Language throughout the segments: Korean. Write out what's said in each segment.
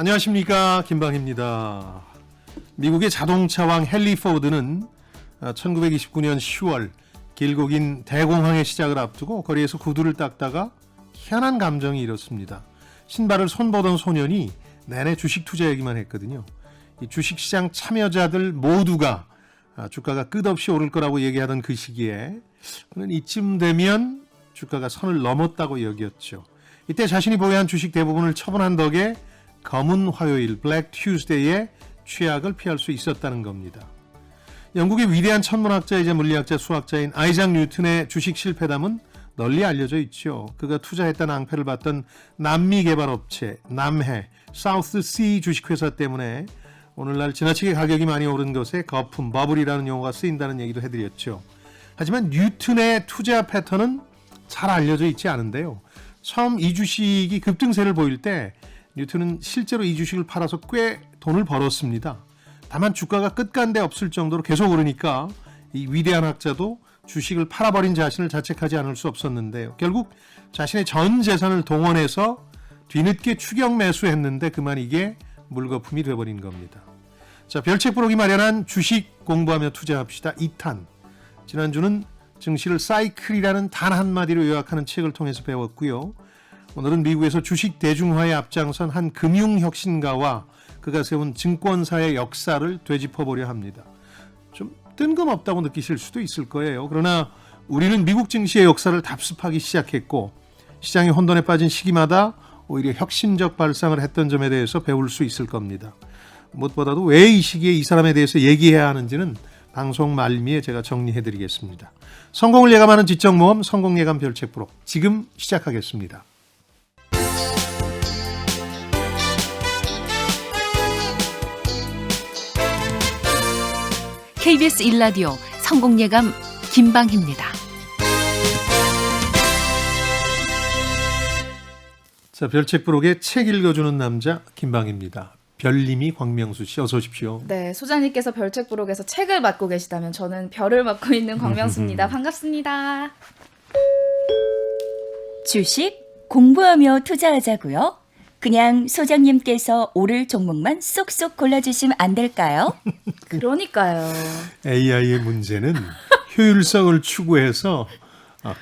안녕하십니까, 김방입니다. 미국의 자동차왕 헨리 포드는 1929년 10월 길고 긴 대공황의 시작을 앞두고 거리에서 구두를 닦다가 희한한 감정이 일었습니다. 신발을 손보던 소년이 내내 주식 투자 얘기만 했거든요. 이 주식시장 참여자들 모두가 주가가 끝없이 오를 거라고 얘기하던 그 시기에 그는 이쯤 되면 주가가 선을 넘었다고 여겼죠. 이때 자신이 보유한 주식 대부분을 처분한 덕에 검은 화요일, 블랙 튜즈데이에 취약을 피할 수 있었다는 겁니다. 영국의 위대한 천문학자이자 물리학자 수학자인 아이작 뉴턴의 주식 실패담은 널리 알려져 있죠. 그가 투자했던 낭패를 봤던 남미 개발업체 남해, 사우스시 주식회사 때문에 오늘날 지나치게 가격이 많이 오른 것에 거품, 버블이라는 용어가 쓰인다는 얘기도 해드렸죠. 하지만 뉴턴의 투자 패턴은 잘 알려져 있지 않은데요. 처음 이 주식이 급등세를 보일 때 뉴턴은 실제로 이 주식을 팔아서 꽤 돈을 벌었습니다. 다만 주가가 끝간데 없을 정도로 계속 오르니까 이 위대한 학자도 주식을 팔아버린 자신을 자책하지 않을 수 없었는데요. 결국 자신의 전 재산을 동원해서 뒤늦게 추격 매수했는데 그만 이게 물거품이 돼버린 겁니다. 자, 별책 부록이 마련한 주식 공부하며 투자합시다 2탄. 지난주는 증시를 사이클이라는 단 한마디로 요약하는 책을 통해서 배웠고요. 오늘은 미국에서 주식 대중화에 앞장선 한 금융혁신가와 그가 세운 증권사의 역사를 되짚어보려 합니다. 좀 뜬금없다고 느끼실 수도 있을 거예요. 그러나 우리는 미국 증시의 역사를 답습하기 시작했고 시장이 혼돈에 빠진 시기마다 오히려 혁신적 발상을 했던 점에 대해서 배울 수 있을 겁니다. 무엇보다도 왜 이 시기에 이 사람에 대해서 얘기해야 하는지는 방송 말미에 제가 정리해드리겠습니다. 성공을 예감하는 지적모험 성공예감 별책부록 지금 시작하겠습니다. KBS 1라디오 성공예감 김방희입니다. 자, 별책부록의 책 읽어주는 남자 김방희입니다. 별님이 광명수 씨 어서 오십시오. 네, 소장님께서 별책부록에서 책을 맡고 계시다면 저는 별을 맡고 있는 광명수입니다. 반갑습니다. 주식 공부하며 투자하자고요? 그냥 소장님께서 오를 종목만 쏙쏙 골라주시면 안 될까요? 그러니까요. AI의 문제는 효율성을 추구해서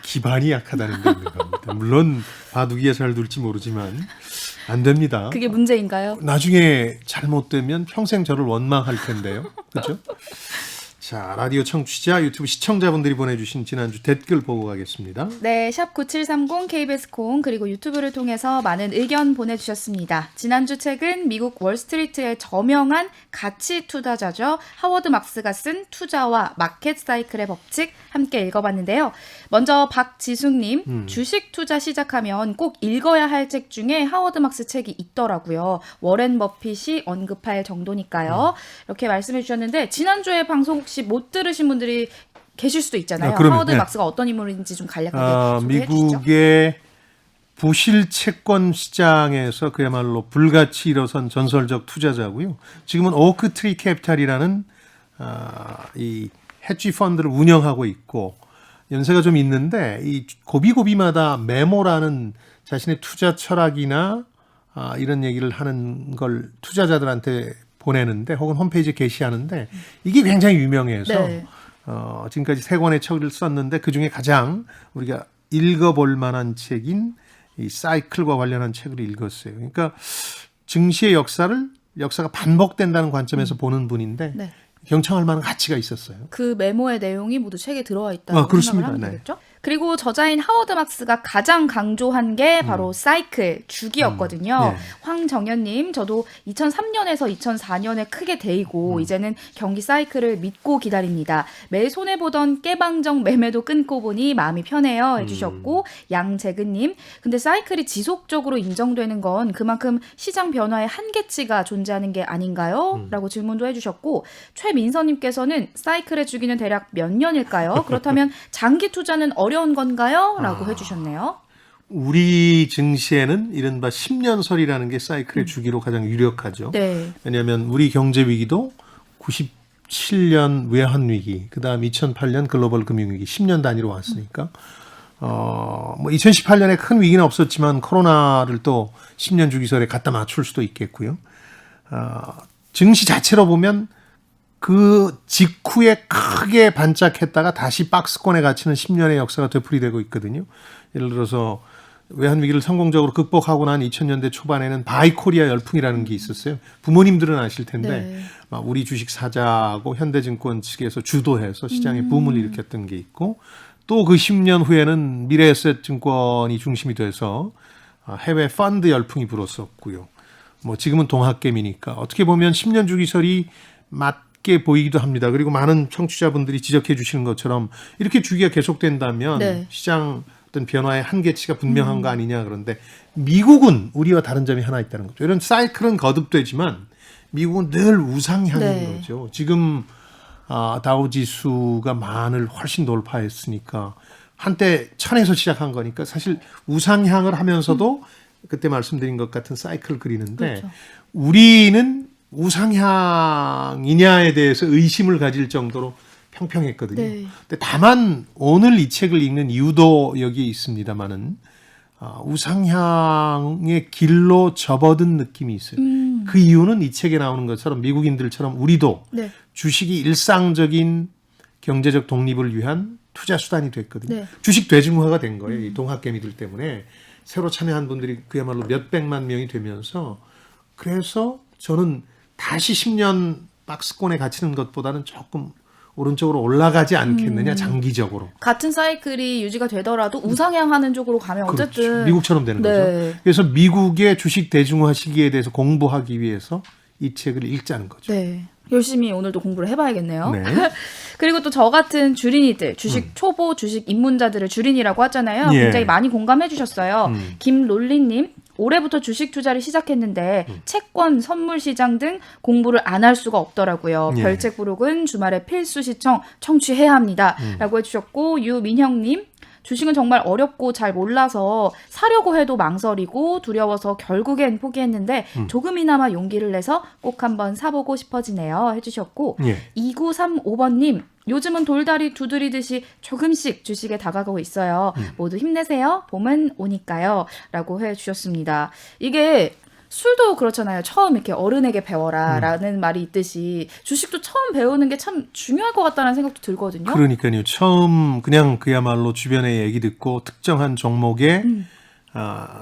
기반이 약하다는 게 있는 겁니다. 물론 바둑이에 잘 둘지 모르지만 안 됩니다. 그게 문제인가요? 나중에 잘못되면 평생 저를 원망할 텐데요. 그렇죠? 자, 라디오 청취자, 유튜브 시청자분들이 보내주신 지난주 댓글 보고 가겠습니다. 네, 샵 9730 KBS 콩 그리고 유튜브를 통해서 많은 의견 보내주셨습니다. 지난주 책은 미국 월스트리트의 저명한 가치 투자자죠. 하워드 막스가 쓴 투자와 마켓 사이클의 법칙 함께 읽어봤는데요. 먼저 박지숙님, 주식 투자 시작하면 꼭 읽어야 할 책 중에 하워드 막스 책이 있더라고요. 워렌 버핏이 언급할 정도니까요. 이렇게 말씀해 주셨는데 지난주에 방송 혹시 못 들으신 분들이 계실 수도 있잖아요. 하워드 막스가 어떤 인물인지 좀 간략하게 소개해 주시죠. 미국의 부실 채권 시장에서 그야말로 불같이 일어선 전설적 투자자고요. 지금은 오크트리 캐피탈이라는 이 헤지 펀드를 운영하고 있고 연세가 좀 있는데 이 고비고비마다 메모라는 자신의 투자 철학이나 이런 얘기를 하는 걸 투자자들한테 보내는데 혹은 홈페이지에 게시하는데 이게 굉장히 유명해서 네. 지금까지 3권의 책을 썼는데 그중에 가장 우리가 읽어볼 만한 책인 이 사이클과 관련한 책을 읽었어요. 그러니까 증시의 역사가 반복된다는 관점에서 보는 분인데 네. 경청할 만한 가치가 있었어요. 그 메모의 내용이 모두 책에 들어와 있다고 그렇습니다. 생각을 하면 네. 되겠죠? 그리고 저자인 하워드 막스가 가장 강조한 게 바로 사이클, 주기였거든요. 네. 황정현님, 저도 2003년에서 2004년에 크게 데이고 이제는 경기 사이클을 믿고 기다립니다. 매일 손해보던 깨방정 매매도 끊고 보니 마음이 편해요 해주셨고 양재근님, 근데 사이클이 지속적으로 인정되는 건 그만큼 시장 변화의 한계치가 존재하는 게 아닌가요? 라고 질문도 해주셨고 최민서님께서는 사이클의 주기는 대략 몇 년일까요? 그렇다면 장기 투자는 어려운 건가요? 라고 해주셨네요. 우리 증시에는 이른바 10년설이라는 게 사이클의 주기로 가장 유력하죠. 네. 왜냐하면 우리 경제 위기도 97년 외환 위기, 그다음 2008년 글로벌 금융 위기 10년 단위로 왔으니까 뭐 2018년에 큰 위기는 없었지만 코로나를 또 10년 주기설에 갖다 맞출 수도 있겠고요. 증시 자체로 보면 그 직후에 크게 반짝했다가 다시 박스권에 갇히는 10년의 역사가 되풀이되고 있거든요. 예를 들어서 외환위기를 성공적으로 극복하고 난 2000년대 초반에는 바이코리아 열풍이라는 게 있었어요. 부모님들은 아실 텐데 네. 막 우리 주식 사자고 현대증권 측에서 주도해서 시장에 붐을 일으켰던 게 있고 또 그 10년 후에는 미래에셋증권이 중심이 돼서 해외 펀드 열풍이 불었었고요. 뭐 지금은 동학개미니까 어떻게 보면 10년 주기설이 맞게 보이기도 합니다. 그리고 많은 청취자분들이 지적해 주시는 것처럼 이렇게 주기가 계속된다면 네. 시장 어떤 변화의 한계치가 분명한 거 아니냐. 그런데 미국은 우리와 다른 점이 하나 있다는 거죠. 이런 사이클은 거듭되지만 미국은 늘 우상향인 네. 거죠. 지금 다우지수가 만을 훨씬 돌파했으니까 한때 1000에서 시작한 거니까 사실 우상향을 하면서도 그때 말씀드린 것 같은 사이클을 그리는데 그렇죠. 우리는 우상향이냐에 대해서 의심을 가질 정도로 평평했거든요. 네. 근데 다만 오늘 이 책을 읽는 이유도 여기에 있습니다만은 우상향의 길로 접어든 느낌이 있어요. 그 이유는 이 책에 나오는 것처럼 미국인들처럼 우리도 네. 주식이 일상적인 경제적 독립을 위한 투자 수단이 됐거든요. 네. 주식 대중화가 된 거예요. 이 동학개미들 때문에 새로 참여한 분들이 그야말로 몇백만 명이 되면서 그래서 저는 다시 10년 박스권에 갇히는 것보다는 조금 오른쪽으로 올라가지 않겠느냐 장기적으로. 같은 사이클이 유지가 되더라도 우상향하는 쪽으로 가면 어쨌든 그렇죠. 미국처럼 되는 네. 거죠. 그래서 미국의 주식 대중화 시기에 대해서 공부하기 위해서 이 책을 읽자는 거죠. 네. 열심히 오늘도 공부를 해봐야겠네요. 네. 그리고 또 저 같은 주린이들, 주식 초보, 주식 입문자들을 주린이라고 하잖아요. 예. 굉장히 많이 공감해 주셨어요. 김롤리님, 올해부터 주식 투자를 시작했는데 채권, 선물 시장 등 공부를 안 할 수가 없더라고요. 예. 별책 부록은 주말에 필수 시청, 청취해야 합니다. 라고 해주셨고, 유민형님, 주식은 정말 어렵고 잘 몰라서 사려고 해도 망설이고 두려워서 결국엔 포기했는데 조금이나마 용기를 내서 꼭 한번 사보고 싶어지네요. 해주셨고 예. 2935번님 요즘은 돌다리 두드리듯이 조금씩 주식에 다가가고 있어요. 모두 힘내세요. 봄은 오니까요. 라고 해주셨습니다. 이게 술도 그렇잖아요. 처음 이렇게 어른에게 배워라 라는 말이 있듯이 주식도 처음 배우는 게 참 중요할 것 같다는 생각도 들거든요. 그러니까요. 처음 그냥 그야말로 주변의 얘기 듣고 특정한 종목에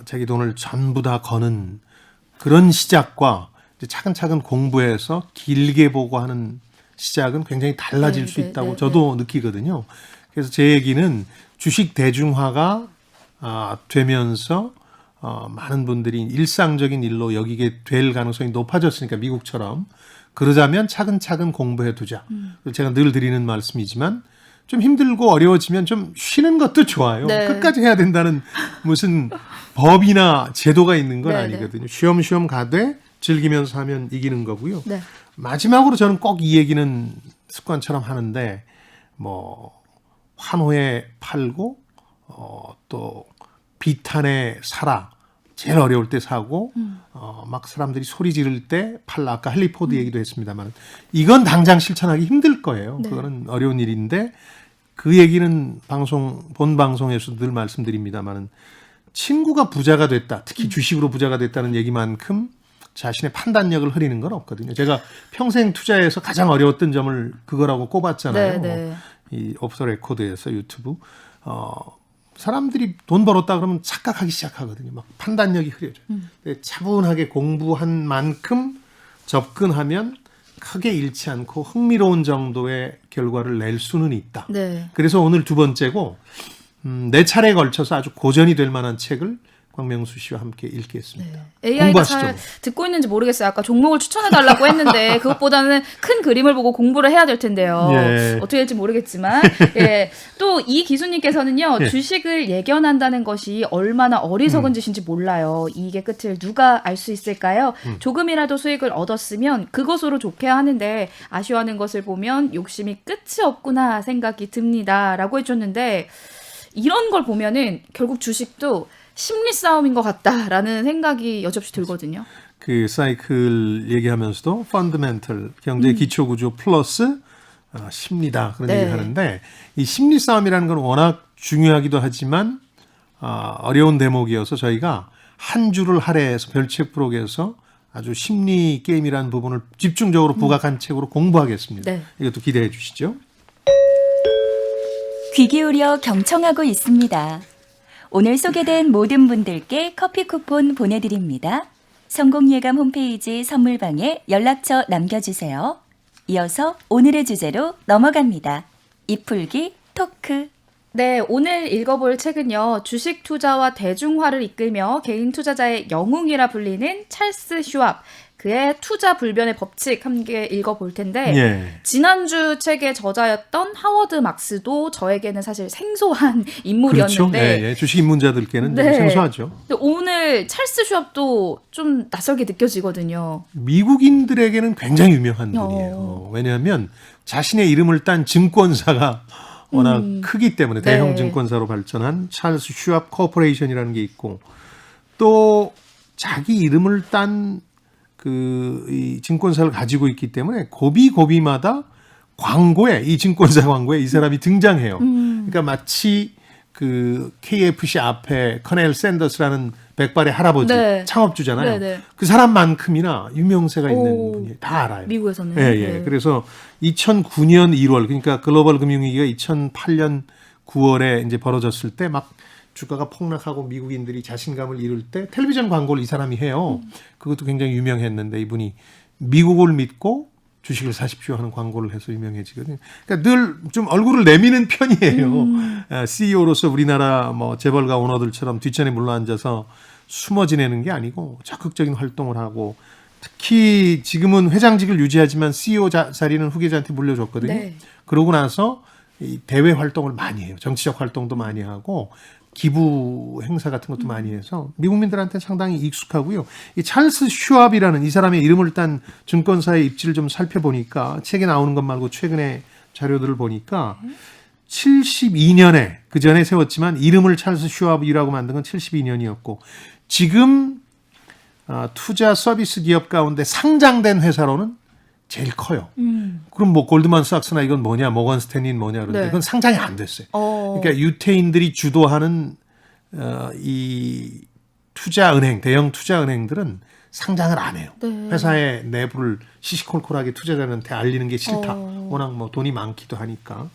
자기 돈을 전부 다 거는 그런 시작과 이제 차근차근 공부해서 길게 보고 하는 시작은 굉장히 달라질 수 있다고 저도 느끼거든요. 그래서 제 얘기는 주식 대중화가 되면서 많은 분들이 일상적인 일로 여기게 될 가능성이 높아졌으니까 미국처럼 그러자면 차근차근 공부해 두자. 제가 늘 드리는 말씀이지만 좀 힘들고 어려워지면 좀 쉬는 것도 좋아요. 네. 끝까지 해야 된다는 무슨 법이나 제도가 있는 건 네, 아니거든요. 쉬엄쉬엄 가되 즐기면서 하면 이기는 거고요. 네. 마지막으로 저는 꼭 이 얘기는 습관처럼 하는데 뭐 환호에 팔고 또 비탄에 사라. 제일 어려울 때 사고 막 사람들이 소리 지를 때 팔라. 아까 헨리 포드 얘기도 했습니다만 이건 당장 실천하기 힘들 거예요. 네. 그거는 어려운 일인데 그 얘기는 본 방송에서 늘 말씀드립니다만 친구가 부자가 됐다. 특히 주식으로 부자가 됐다는 얘기만큼 자신의 판단력을 흐리는 건 없거든요. 제가 평생 투자에서 가장 어려웠던 점을 그거라고 꼽았잖아요. 네. 이 오프 더 레코드에서 유튜브. 사람들이 돈 벌었다 그러면 착각하기 시작하거든요. 막 판단력이 흐려져요. 근데 차분하게 공부한 만큼 접근하면 크게 잃지 않고 흥미로운 정도의 결과를 낼 수는 있다. 네. 그래서 오늘 두 번째고 네 차례에 걸쳐서 아주 고전이 될 만한 책을 광명수 씨와 함께 읽겠습니다. AI가 공부하시죠. 잘 듣고 있는지 모르겠어요. 아까 종목을 추천해달라고 했는데 그것보다는 큰 그림을 보고 공부를 해야 될 텐데요. 예. 어떻게 될지 모르겠지만 예. 또 이 기수님께서는요. 예. 주식을 예견한다는 것이 얼마나 어리석은 짓인지 몰라요. 이게 끝을 누가 알 수 있을까요? 조금이라도 수익을 얻었으면 그것으로 좋게 하는데 아쉬워하는 것을 보면 욕심이 끝이 없구나 생각이 듭니다. 라고 해줬는데 이런 걸 보면은 결국 주식도 심리 싸움인 것 같다라는 생각이 여지없이 들거든요. 그 사이클 얘기하면서도 펀더멘털 경제 기초 구조 플러스 심리다 그런 네. 얘기를 하는데 이 심리 싸움이라는 건 워낙 중요하기도 하지만 어려운 대목이어서 저희가 한 줄을 할애해서 별책 부록에서 아주 심리 게임이라는 부분을 집중적으로 부각한 책으로 공부하겠습니다. 네. 이것도 기대해 주시죠. 귀 기울여 경청하고 있습니다. 오늘 소개된 모든 분들께 커피 쿠폰 보내드립니다. 성공예감 홈페이지 선물방에 연락처 남겨주세요. 이어서 오늘의 주제로 넘어갑니다. 이풀기 토크. 네, 오늘 읽어볼 책은요. 주식 투자와 대중화를 이끌며 개인 투자자의 영웅이라 불리는 찰스 슈왑, 그의 투자 불변의 법칙 함께 읽어볼 텐데 예. 지난주 책의 저자였던 하워드 막스도 저에게는 사실 생소한 그렇죠. 인물이었는데 예, 주식 입문자들께는 좀 네. 생소하죠. 근데 오늘 찰스 슈왑도 좀 낯설게 느껴지거든요. 미국인들에게는 굉장히 유명한 어. 분이에요. 왜냐하면 자신의 이름을 딴 증권사가 워낙 크기 때문에 네. 대형 증권사로 발전한 찰스 슈왑 코퍼레이션이라는 게 있고 또 자기 이름을 딴 이 증권사를 가지고 있기 때문에 고비고비마다 광고에 이 증권사 광고에 이 사람이 등장해요. 그러니까 마치 그 KFC 앞에 커넬 샌더스라는 백발의 할아버지 네. 창업주잖아요. 네, 네. 그 사람만큼이나 유명세가 있는 오. 분이 다 알아요. 미국에서는. 예, 예. 네. 그래서 2009년 1월 그러니까 글로벌 금융위기가 2008년 9월에 이제 벌어졌을 때 막 주가가 폭락하고 미국인들이 자신감을 잃을 때 텔레비전 광고를 이 사람이 해요. 그것도 굉장히 유명했는데 이분이 미국을 믿고 주식을 사십시오 하는 광고를 해서 유명해지거든요. 그러니까 늘 좀 얼굴을 내미는 편이에요. CEO로서 우리나라 뭐 재벌가 오너들처럼 뒷전에 물러앉아서 숨어 지내는 게 아니고 적극적인 활동을 하고 특히 지금은 회장직을 유지하지만 CEO 자리는 후계자한테 물려줬거든요. 네. 그러고 나서 이 대외 활동을 많이 해요. 정치적 활동도 많이 하고 기부 행사 같은 것도 많이 해서 미국민들한테 상당히 익숙하고요. 이 찰스 슈왑이라는 이 사람의 이름을 딴 증권사의 입지를 좀 살펴보니까 책에 나오는 것 말고 최근에 자료들을 보니까 72년에 그 전에 세웠지만 이름을 찰스 슈왑이라고 만든 건 72년이었고 지금 투자 서비스 기업 가운데 상장된 회사로는 제일 커요. 그럼 뭐 골드만삭스나 이건 뭐냐, 모건 스탠리는 뭐냐 그런데 네. 그건 상장이 안 됐어요. 그러니까 유태인들이 주도하는 이 투자은행, 대형 투자은행들은 상장을 안 해요. 네. 회사의 내부를 시시콜콜하게 투자자한테 알리는 게 싫다. 워낙 뭐 돈이 많기도 하니까.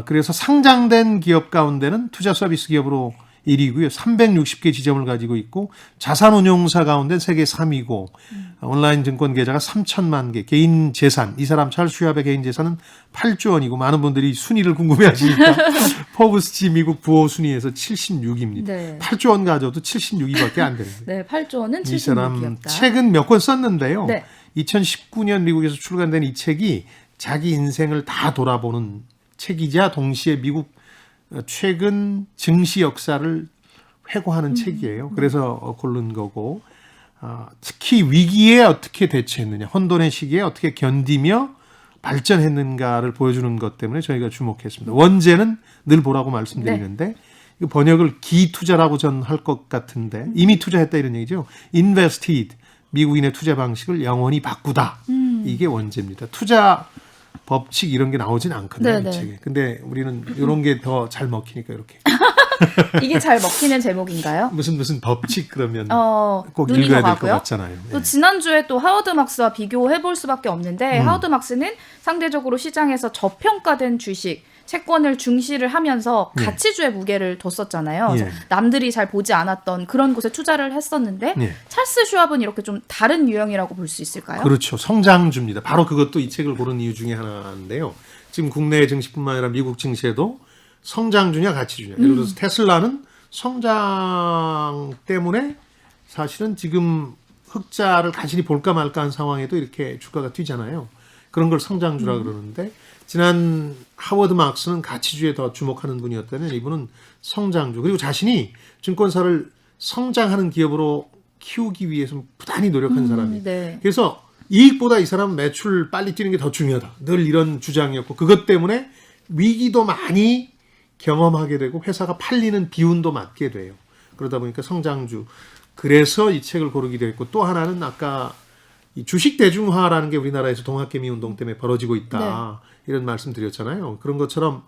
그래서 상장된 기업 가운데는 투자 서비스 기업으로 1위고요. 360개 지점을 가지고 있고 자산운용사 가운데 세계 3위고 온라인 증권 계좌가 3천만 개. 개인 재산, 이 사람 찰스 슈왑의 개인 재산은 8조 원이고 많은 분들이 순위를 궁금해하시니까 포브스지 미국 부호 순위에서 76입니다. 네. 8조 원 가져도 76위밖에 안 되는데. 네, 8조 원은 이 사람 76이었다. 책은 몇 권 썼는데요. 네. 2019년 미국에서 출간된 이 책이 자기 인생을 다 돌아보는 책이자 동시에 미국 최근 증시 역사를 회고하는 책이에요. 그래서 고른 거고 특히 위기에 어떻게 대처했느냐, 혼돈의 시기에 어떻게 견디며 발전했는가를 보여주는 것 때문에 저희가 주목했습니다. 원제는 늘 보라고 말씀드리는데 이 번역을 기투자라고 전 할 것 같은데 이미 투자했다 이런 얘기죠. Invested, 미국인의 투자 방식을 영원히 바꾸다. 이게 원제입니다. 투자 법칙 이런 게 나오진 않거든요. 네네. 이 책에. 근데 우리는 이런 게 더 잘 먹히니까 이렇게. 이게 잘 먹히는 제목인가요? 무슨 법칙 그러면 꼭 눈이 읽어야 더 될 것 가고요. 같잖아요. 또 네. 지난주에 또 하워드 막스와 비교해 볼 수밖에 없는데 하워드 막스는 상대적으로 시장에서 저평가된 주식, 채권을 중시를 하면서 예. 가치주의 무게를 뒀었잖아요. 그래서 예. 남들이 잘 보지 않았던 그런 곳에 투자를 했었는데 예. 찰스 슈왑은 이렇게 좀 다른 유형이라고 볼 수 있을까요? 그렇죠. 성장주입니다. 바로 그것도 이 책을 고른 이유 중에 하나인데요. 지금 국내 증시뿐만 아니라 미국 증시에도 성장주냐 가치주냐. 예를 들어서 테슬라는 성장 때문에 사실은 지금 흑자를 간신히 볼까 말까 한 상황에도 이렇게 주가가 뛰잖아요. 그런 걸 성장주라 그러는데 지난 하워드 막스는 가치주에 더 주목하는 분이었다면 이분은 성장주. 그리고 자신이 증권사를 성장하는 기업으로 키우기 위해서 부단히 노력한 사람이에요. 네. 그래서 이익보다 이 사람은 매출 빨리 뛰는 게 더 중요하다. 늘 이런 주장이었고 그것 때문에 위기도 많이 경험하게 되고 회사가 팔리는 비운도 맞게 돼요. 그러다 보니까 성장주. 그래서 이 책을 고르기도 했고 또 하나는 아까 이 주식 대중화라는 게 우리나라에서 동학개미 운동 때문에 벌어지고 있다. 이런 말씀 드렸잖아요. 그런 것처럼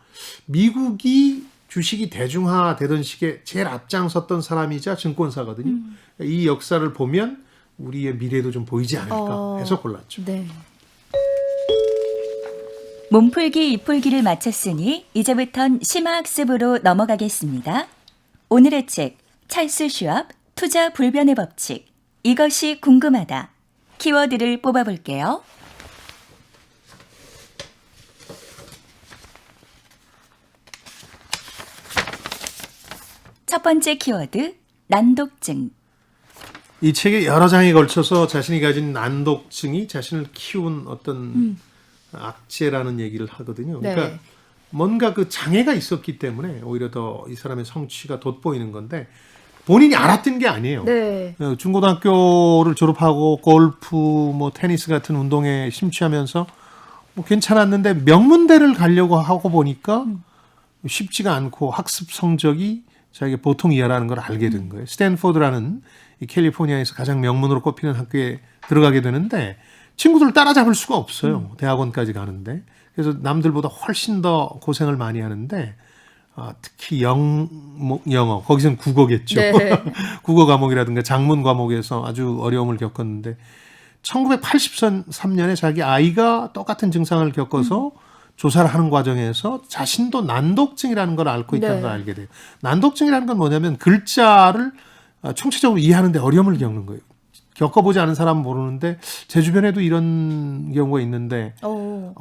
미국이 주식이 대중화되던 시기에 제일 앞장섰던 사람이자 증권사거든요. 이 역사를 보면 우리의 미래도 좀 보이지 않을까 해서 골랐죠. 네. 몸풀기, 입풀기를 마쳤으니 이제부턴 심화학습으로 넘어가겠습니다. 오늘의 책, 찰스 슈왑, 투자 불변의 법칙. 이것이 궁금하다. 키워드를 뽑아볼게요. 첫 번째 키워드, 난독증. 이 책의 여러 장에 걸쳐서 자신이 가진 난독증이 자신을 키운 어떤 악재라는 얘기를 하거든요. 그러니까 네. 뭔가 그 장애가 있었기 때문에 오히려 더 이 사람의 성취가 돋보이는 건데 본인이 알았던 게 아니에요. 네. 중고등학교를 졸업하고 골프, 뭐 테니스 같은 운동에 심취하면서 뭐 괜찮았는데 명문대를 가려고 하고 보니까 쉽지가 않고 학습 성적이 자기가 보통 이하라는 걸 알게 된 거예요. 스탠포드라는 이 캘리포니아에서 가장 명문으로 꼽히는 학교에 들어가게 되는데 친구들을 따라잡을 수가 없어요. 대학원까지 가는데. 그래서 남들보다 훨씬 더 고생을 많이 하는데 특히 영어, 거기서는 국어겠죠. 네. 국어 과목이라든가 작문 과목에서 아주 어려움을 겪었는데 1983년에 자기 아이가 똑같은 증상을 겪어서 조사를 하는 과정에서 자신도 난독증이라는 걸 앓고 있다는 네. 걸 알게 돼요. 난독증이라는 건 뭐냐면 글자를 총체적으로 이해하는 데 어려움을 겪는 거예요. 겪어보지 않은 사람은 모르는데 제 주변에도 이런 경우가 있는데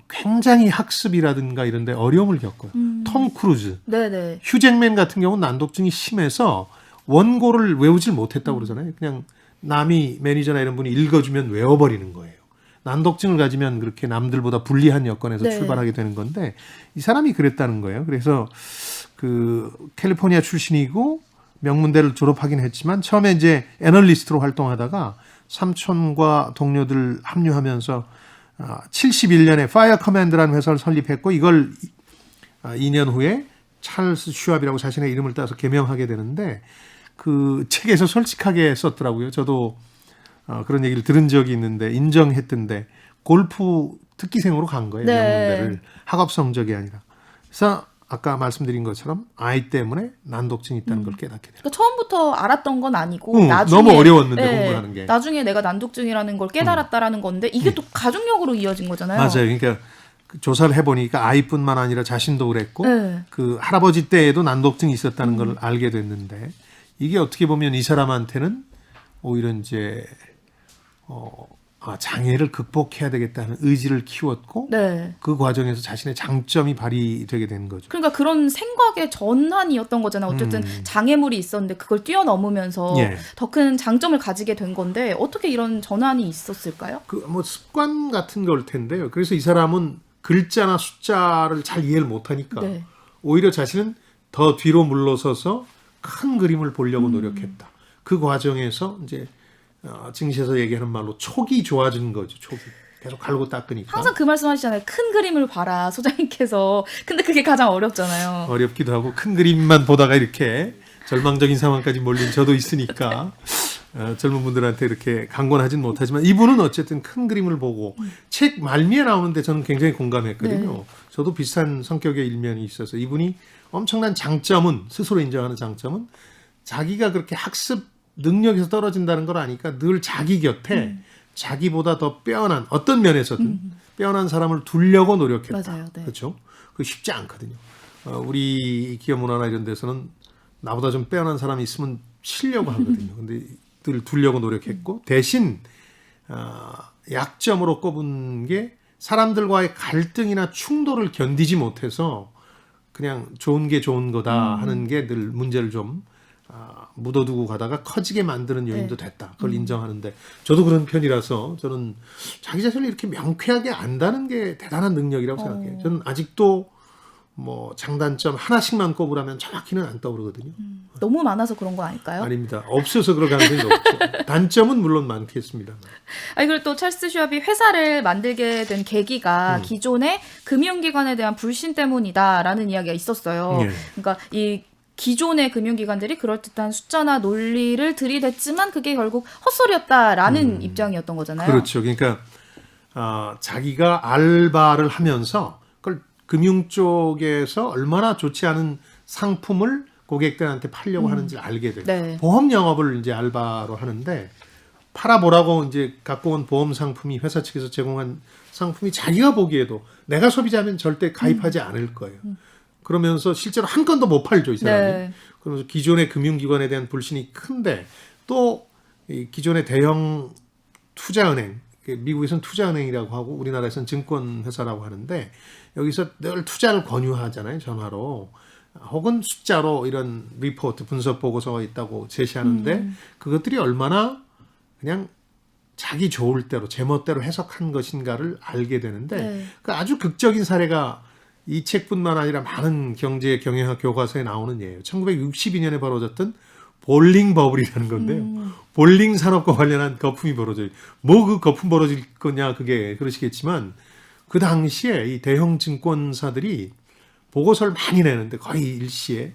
굉장히 학습이라든가 이런 데 어려움을 겪어요. 톰 크루즈, 네네. 휴잭맨 같은 경우는 난독증이 심해서 원고를 외우질 못했다고 그러잖아요. 그냥 남이 매니저나 이런 분이 읽어주면 외워버리는 거예요. 난독증을 가지면 그렇게 남들보다 불리한 여건에서 네. 출발하게 되는 건데 이 사람이 그랬다는 거예요. 그래서 그 캘리포니아 출신이고 명문대를 졸업하긴 했지만 처음에 이제 애널리스트로 활동하다가 삼촌과 동료들 합류하면서 71년에 파이어 커맨드라는 회사를 설립했고 이걸 2년 후에 찰스 슈왑이라고 자신의 이름을 따서 개명하게 되는데 그 책에서 솔직하게 썼더라고요. 저도 그런 얘기를 들은 적이 있는데 인정했던데 골프 특기생으로 간 거예요. 네. 명문대를 학업 성적이 아니라. 그래서 아까 말씀드린 것처럼 아이 때문에 난독증이 있다는 걸 깨닫게 돼요. 그러니까 처음부터 알았던 건 아니고 나중에 너무 어려웠는데 공부하는 게. 나중에 내가 난독증이라는 걸 깨달았다라는 건데 이게 또 가족력으로 이어진 거잖아요. 맞아요. 그러니까 그 조사를 해보니까 아이뿐만 아니라 자신도 그랬고 네. 그 할아버지 때에도 난독증이 있었다는 걸 알게 됐는데 이게 어떻게 보면 이 사람한테는 오히려 이제 장애를 극복해야 되겠다는 의지를 키웠고 네. 그 과정에서 자신의 장점이 발휘되게 된 거죠. 그러니까 그런 생각의 전환이었던 거잖아요. 어쨌든 장애물이 있었는데 그걸 뛰어넘으면서 예. 더 큰 장점을 가지게 된 건데 어떻게 이런 전환이 있었을까요? 그 뭐 습관 같은 걸 텐데요. 그래서 이 사람은 글자나 숫자를 잘 이해를 못하니까 네. 오히려 자신은 더 뒤로 물러서서 큰 그림을 보려고 노력했다. 그 과정에서 이제 증시에서 얘기하는 말로 촉이 좋아진 거죠. 촉이 계속 갈고 닦으니까 항상 그 말씀 하시잖아요. 큰 그림을 봐라 소장님께서. 근데 그게 가장 어렵잖아요. 어렵기도 하고 큰 그림만 보다가 이렇게 절망적인 상황까지 몰린 저도 있으니까 젊은 분들한테 이렇게 강권하진 못하지만 이분은 어쨌든 큰 그림을 보고 책 말미에 나오는데 저는 굉장히 공감했거든요. 네. 저도 비슷한 성격의 일면이 있어서 이분이 엄청난 장점은 스스로 인정하는 장점은 자기가 그렇게 학습 능력에서 떨어진다는 걸 아니까 늘 자기 곁에 자기보다 더 빼어난 어떤 면에서든 빼어난 사람을 두려고 노력했다. 맞아요. 네. 그렇죠? 그거 쉽지 않거든요. 우리 기업 문화나 이런 데서는 나보다 좀 빼어난 사람이 있으면 치려고 하거든요. 근데 늘 두려고 노력했고 대신 약점으로 꼽은 게 사람들과의 갈등이나 충돌을 견디지 못해서 그냥 좋은 게 좋은 거다 하는 게 늘 문제를 좀 묻어두고 가다가 커지게 만드는 요인도 됐다. 그걸 인정하는데 저도 그런 편이라서 저는 자기 자신을 이렇게 명쾌하게 안다는 게 대단한 능력이라고 생각해요. 저는 아직도 뭐 장단점 하나씩만 꼽으라면 정확히는 안 떠오르거든요. 너무 많아서 그런 거 아닐까요? 아닙니다. 없어서 그럴 가능성이 높죠. 단점은 물론 많겠습니다. 아니 그리고 또 찰스 슈왑이 회사를 만들게 된 계기가 기존의 금융기관에 대한 불신 때문이다라는 이야기가 있었어요. 예. 그러니까 이 기존의 금융기관들이 그럴듯한 숫자나 논리를 들이댔지만 그게 결국 헛소리였다라는 입장이었던 거잖아요. 그렇죠. 그러니까 자기가 알바를 하면서 그걸 금융 쪽에서 얼마나 좋지 않은 상품을 고객들한테 팔려고 하는지를 알게 돼요. 네. 보험 영업을 이제 알바로 하는데 팔아보라고 이제 갖고 온 보험 상품이 회사 측에서 제공한 상품이 자기가 보기에도 내가 소비자면 절대 가입하지 않을 거예요. 그러면서 실제로 한 건도 못 팔죠, 이 사람이. 네. 그러면서 기존의 금융기관에 대한 불신이 큰데 또 이 기존의 대형 투자은행, 미국에서는 투자은행이라고 하고 우리나라에서는 증권회사라고 하는데 여기서 늘 투자를 권유하잖아요, 전화로. 혹은 숫자로 이런 리포트, 분석 보고서가 있다고 제시하는데 그것들이 얼마나 그냥 자기 좋을 대로 제멋대로 해석한 것인가를 알게 되는데 네. 그 아주 극적인 사례가 이 책뿐만 아니라 많은 경제 경영학 교과서에 나오는 예예요. 1962년에 벌어졌던 볼링 버블이라는 건데요. 볼링 산업과 관련한 거품이 벌어져요. 뭐 그 거품 벌어질 거냐 그게 그러시겠지만 그 당시에 이 대형 증권사들이 보고서를 많이 내는데 거의 일시에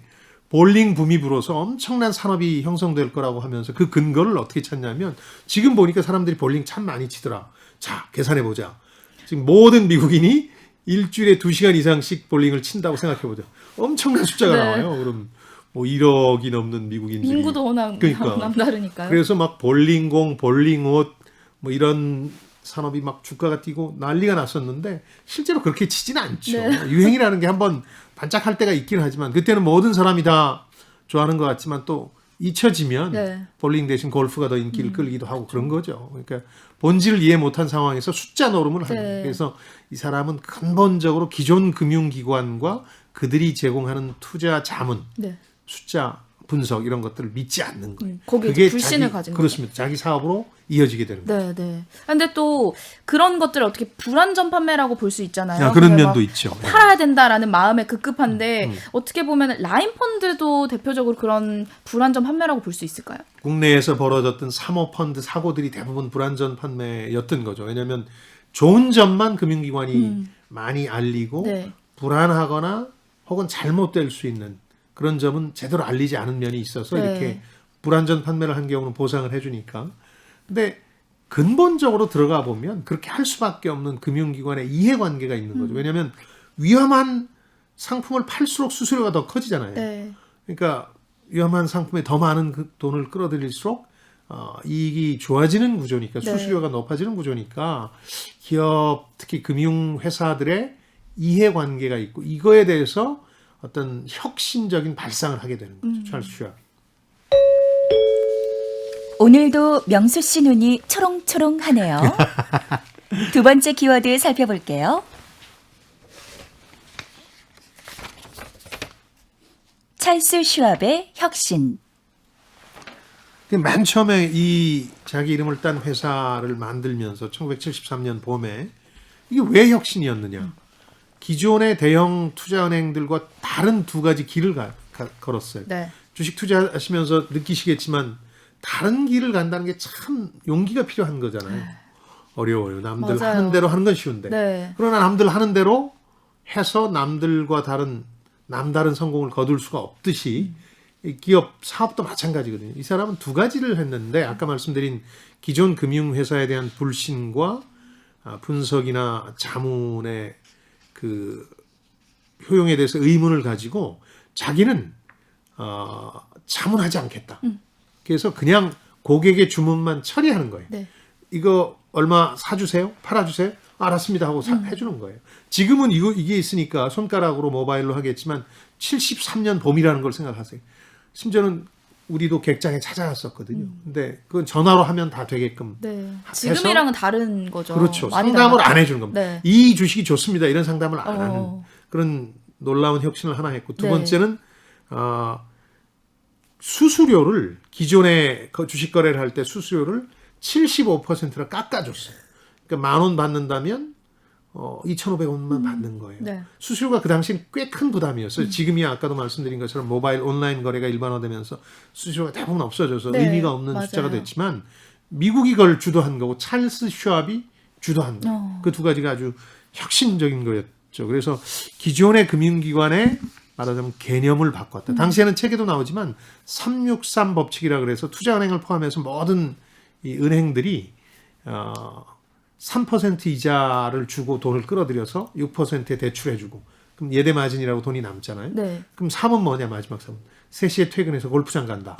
볼링 붐이 불어서 엄청난 산업이 형성될 거라고 하면서 그 근거를 어떻게 찾냐면 지금 보니까 사람들이 볼링 참 많이 치더라. 자, 계산해보자. 지금 모든 미국인이 일주일에 2시간 이상씩 볼링을 친다고 생각해보자. 엄청난 숫자가 네. 나와요. 그럼 뭐 1억이 넘는 미국인들이. 인구도 워낙 그러니까. 남다르니까요. 그래서 막 볼링공, 볼링옷 뭐 이런 산업이 막 주가가 뛰고 난리가 났었는데 실제로 그렇게 치지는 않죠. 네. 유행이라는 게 한번 반짝할 때가 있긴 하지만 그때는 모든 사람이 다 좋아하는 것 같지만 또 잊혀지면 네. 볼링 대신 골프가 더 인기를 끌기도 하고 그런 거죠. 그러니까 본질을 이해 못한 상황에서 숫자 노름을 하는 거예요. 네. 그래서 이 사람은 근본적으로 기존 금융기관과 그들이 제공하는 투자 자문, 네. 숫자 분석 이런 것들을 믿지 않는 거예요. 거기에 그게 불신을 자기, 가진 거죠. 그렇습니다. 자기 사업으로 이어지게 되는 거예요. 네, 네. 근데 또 그런 것들을 어떻게 불안전 판매라고 볼 수 있잖아요. 그런 그게 면도 막 있죠. 팔아야 된다라는 마음에 급급한데 어떻게 보면 라인 펀드도 대표적으로 그런 불안전 판매라고 볼 수 있을까요? 국내에서 벌어졌던 사모펀드 사고들이 대부분 불안전 판매였던 거죠. 왜냐하면 좋은 점만 금융기관이 많이 알리고 네. 불안하거나 혹은 잘못될 수 있는 그런 점은 제대로 알리지 않은 면이 있어서 네. 이렇게 불안전 판매를 한 경우는 보상을 해주니까. 근데 근본적으로 들어가 보면 그렇게 할 수밖에 없는 금융기관의 이해관계가 있는 거죠. 왜냐하면 위험한 상품을 팔수록 수수료가 더 커지잖아요. 네. 그러니까 위험한 상품에 더 많은 그 돈을 끌어들일수록 이익이 좋아지는 구조니까 네. 수수료가 높아지는 구조니까 기업 특히 금융회사들의 이해관계가 있고 이거에 대해서 어떤 혁신적인 발상을 하게 되는 거죠. 찰스 슈왑. 오늘도 명수 씨 눈이 초롱초롱하네요. 두 번째 키워드 살펴볼게요. 찰스 슈왑의 혁신. 맨 처음에 이 자기 이름을 딴 회사를 만들면서 1973년 봄에 이게 왜 혁신이었느냐. 기존의 대형 투자은행들과 다른 두 가지 길을 걸었어요. 네. 주식 투자하시면서 느끼시겠지만 다른 길을 간다는 게 참 용기가 필요한 거잖아요. 어려워요. 남들 맞아요. 하는 대로 하는 건 쉬운데. 네. 그러나 남들 하는 대로 해서 남들과 남다른 성공을 거둘 수가 없듯이 이 기업 사업도 마찬가지거든요. 이 사람은 두 가지를 했는데 아까 말씀드린 기존 금융회사에 대한 불신과 분석이나 자문의 그 효용에 대해서 의문을 가지고 자기는 자문하지 않겠다. 그래서 그냥 고객의 주문만 처리하는 거예요. 네. 이거 얼마 사주세요? 팔아주세요? 알았습니다 하고 해주는 거예요. 지금은 이게 있으니까 손가락으로 모바일로 하겠지만 73년 봄이라는 걸 생각하세요. 심지어는 우리도 객장에 찾아갔었거든요. 근데 그건 전화로 하면 다 되게끔 네. 해서 지금이랑은 다른 거죠. 그렇죠. 많이 상담을 달랐죠. 안 해주는 겁니다. 네. 이 주식이 좋습니다. 이런 상담을 안 하는 어. 그런 놀라운 혁신을 하나 했고 두 네. 번째는 수수료를 기존에 주식 거래를 할 때 수수료를 75%를 깎아줬어요. 그러니까 10,000원 받는다면 2,500원만 받는 거예요. 네. 수수료가 그 당시엔 꽤 큰 부담이었어요. 지금이야 아까도 말씀드린 것처럼 모바일 온라인 거래가 일반화되면서 수수료가 대부분 없어져서 네, 의미가 없는 맞아요. 숫자가 됐지만 미국이 그걸 주도한 거고 찰스 슈왑이 주도한 거. 그 두 가지가 아주 혁신적인 거였죠. 그래서 기존의 금융기관의 말하자면 개념을 바꿨다. 당시에는 책에도 나오지만 363 법칙이라 그래서 투자은행을 포함해서 모든 이 은행들이 3% 이자를 주고 돈을 끌어들여서 6%에 대출해주고 그럼 예대 마진이라고 돈이 남잖아요. 네. 그럼 3은 뭐냐 마지막 3은 3시에 퇴근해서 골프장 간다.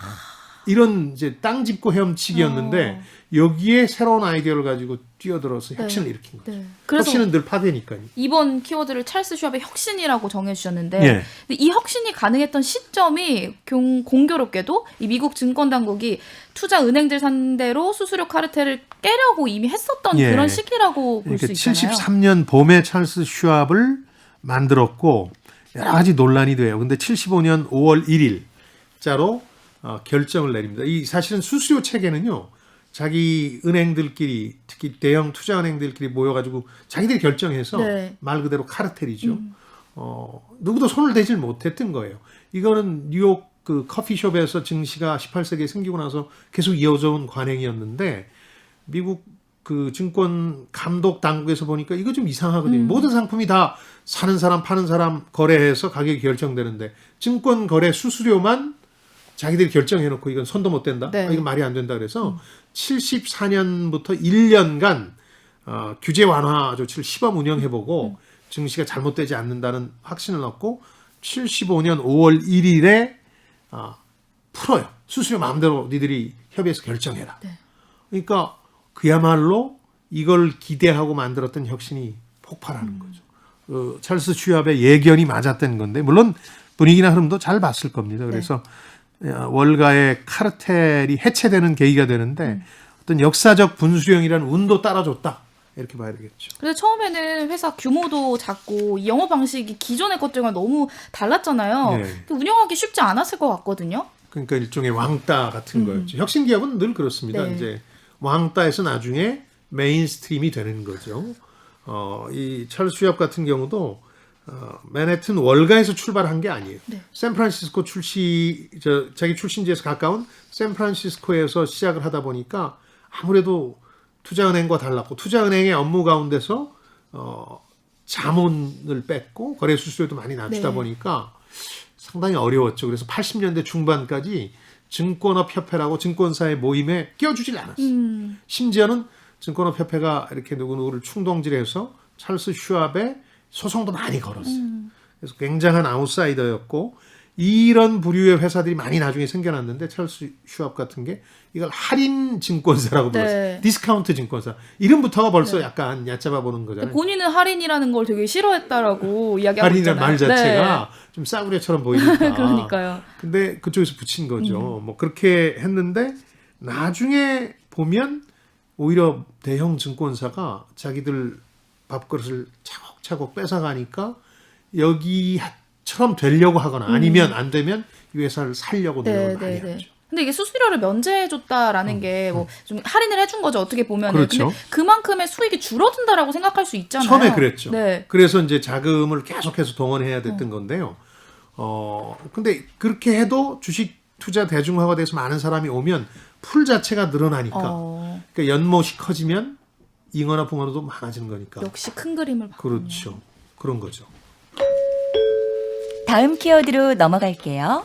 이런 이제 땅 짚고 헤엄치기였는데 여기에 새로운 아이디어를 가지고 뛰어들어서 혁신을 일으킨 거죠. 네. 그래서 혁신은 늘 파괴니까요. 이번 키워드를 찰스 슈왑의 혁신이라고 정해주셨는데 예. 근데 이 혁신이 가능했던 시점이 공교롭게도 이 미국 증권당국이 투자 은행들 상대로 수수료 카르텔을 깨려고 이미 했었던 예. 그런 시기라고 볼 수 그러니까 있잖아요. 73년 봄에 찰스 슈왑을 만들었고 여러 가지 논란이 돼요. 근데 75년 5월 1일자로 결정을 내립니다. 이 사실은 수수료 체계는요. 자기 은행들끼리 특히 대형 투자 은행들끼리 모여가지고 자기들이 결정해서 네. 말 그대로 카르텔이죠. 누구도 손을 대질 못했던 거예요. 이거는 뉴욕 그 커피숍에서 증시가 18세기에 생기고 나서 계속 이어져 온 관행이었는데 미국 그 증권 감독 당국에서 보니까 이거 좀 이상하거든요. 모든 상품이 다 사는 사람 파는 사람 거래해서 가격이 결정되는데 증권 거래 수수료만 자기들이 결정해놓고 이건 손도 못 댄다. 네. 이건 말이 안 된다. 그래서 74년부터 1년간 규제 완화 조치를 시범 운영해보고 증시가 잘못되지 않는다는 확신을 얻고 75년 5월 1일에 풀어요. 수수료 마음대로 니들이 협의해서 결정해라. 네. 그러니까 그야말로 이걸 기대하고 만들었던 혁신이 폭발하는 거죠. 찰스 슈왑의 예견이 맞았던 건데 물론 분위기나 흐름도 잘 봤을 겁니다. 그래서 월가의 카르텔이 해체되는 계기가 되는데 어떤 역사적 분수령이라는 운도 따라줬다. 이렇게 봐야 되겠죠. 그래서 처음에는 회사 규모도 작고 이 영업 방식이 기존의 것들과 너무 달랐잖아요. 네. 운영하기 쉽지 않았을 것 같거든요. 그러니까 일종의 왕따 같은 거였죠. 혁신 기업은 늘 그렇습니다. 네. 이제 왕따에서 나중에 메인스트림이 되는 거죠. 이 찰스 슈왑 같은 경우도 맨해튼 월가에서 출발한 게 아니에요. 네. 샌프란시스코 자기 출신지에서 가까운 샌프란시스코에서 시작을 하다 보니까 아무래도 투자은행과 달랐고 투자은행의 업무 가운데서 자문을 뺐고 거래 수수료도 많이 낮추다 네. 보니까 상당히 어려웠죠. 그래서 80년대 중반까지 증권업협회라고 증권사의 모임에 끼워주질 않았어요. 심지어는 증권업협회가 이렇게 누구누구를 충동질해서 찰스 슈왑의 소송도 많이 걸었어요. 그래서 굉장한 아웃사이더였고 이런 부류의 회사들이 많이 나중에 생겨났는데 찰스 슈왑 같은 게 이걸 할인 증권사라고 네. 불렀어요. 디스카운트 증권사. 이름부터가 벌써 약간 얕잡아 보는 거잖아요. 본인은 할인이라는 걸 되게 싫어했다라고 이야기하고 할인이라는 있잖아요. 말 자체가 좀 싸구려처럼 보이니까. 그러니까요. 근데 그쪽에서 붙인 거죠. 뭐 그렇게 했는데 나중에 보면 오히려 대형 증권사가 자기들 밥그릇을 차곡차곡 뺏어가니까 여기처럼 되려고 하거나 아니면 안 되면 이 회사를 살려고 노력을 많이 하죠. 근데 이게 수수료를 면제해줬다라는 게 뭐 좀 할인을 해준 거죠. 어떻게 보면. 그렇죠. 근데 그만큼의 수익이 줄어든다라고 생각할 수 있잖아요. 처음에 그랬죠. 네. 그래서 이제 자금을 계속해서 동원해야 됐던 건데요. 근데 그렇게 해도 주식 투자 대중화가 돼서 많은 사람이 오면 풀 자체가 늘어나니까. 그러니까 연못이 커지면 잉어나 붕어도 많아지는 거니까. 역시 큰 그림을 봤군요. 그렇죠. 그런 거죠. 다음 키워드로 넘어갈게요.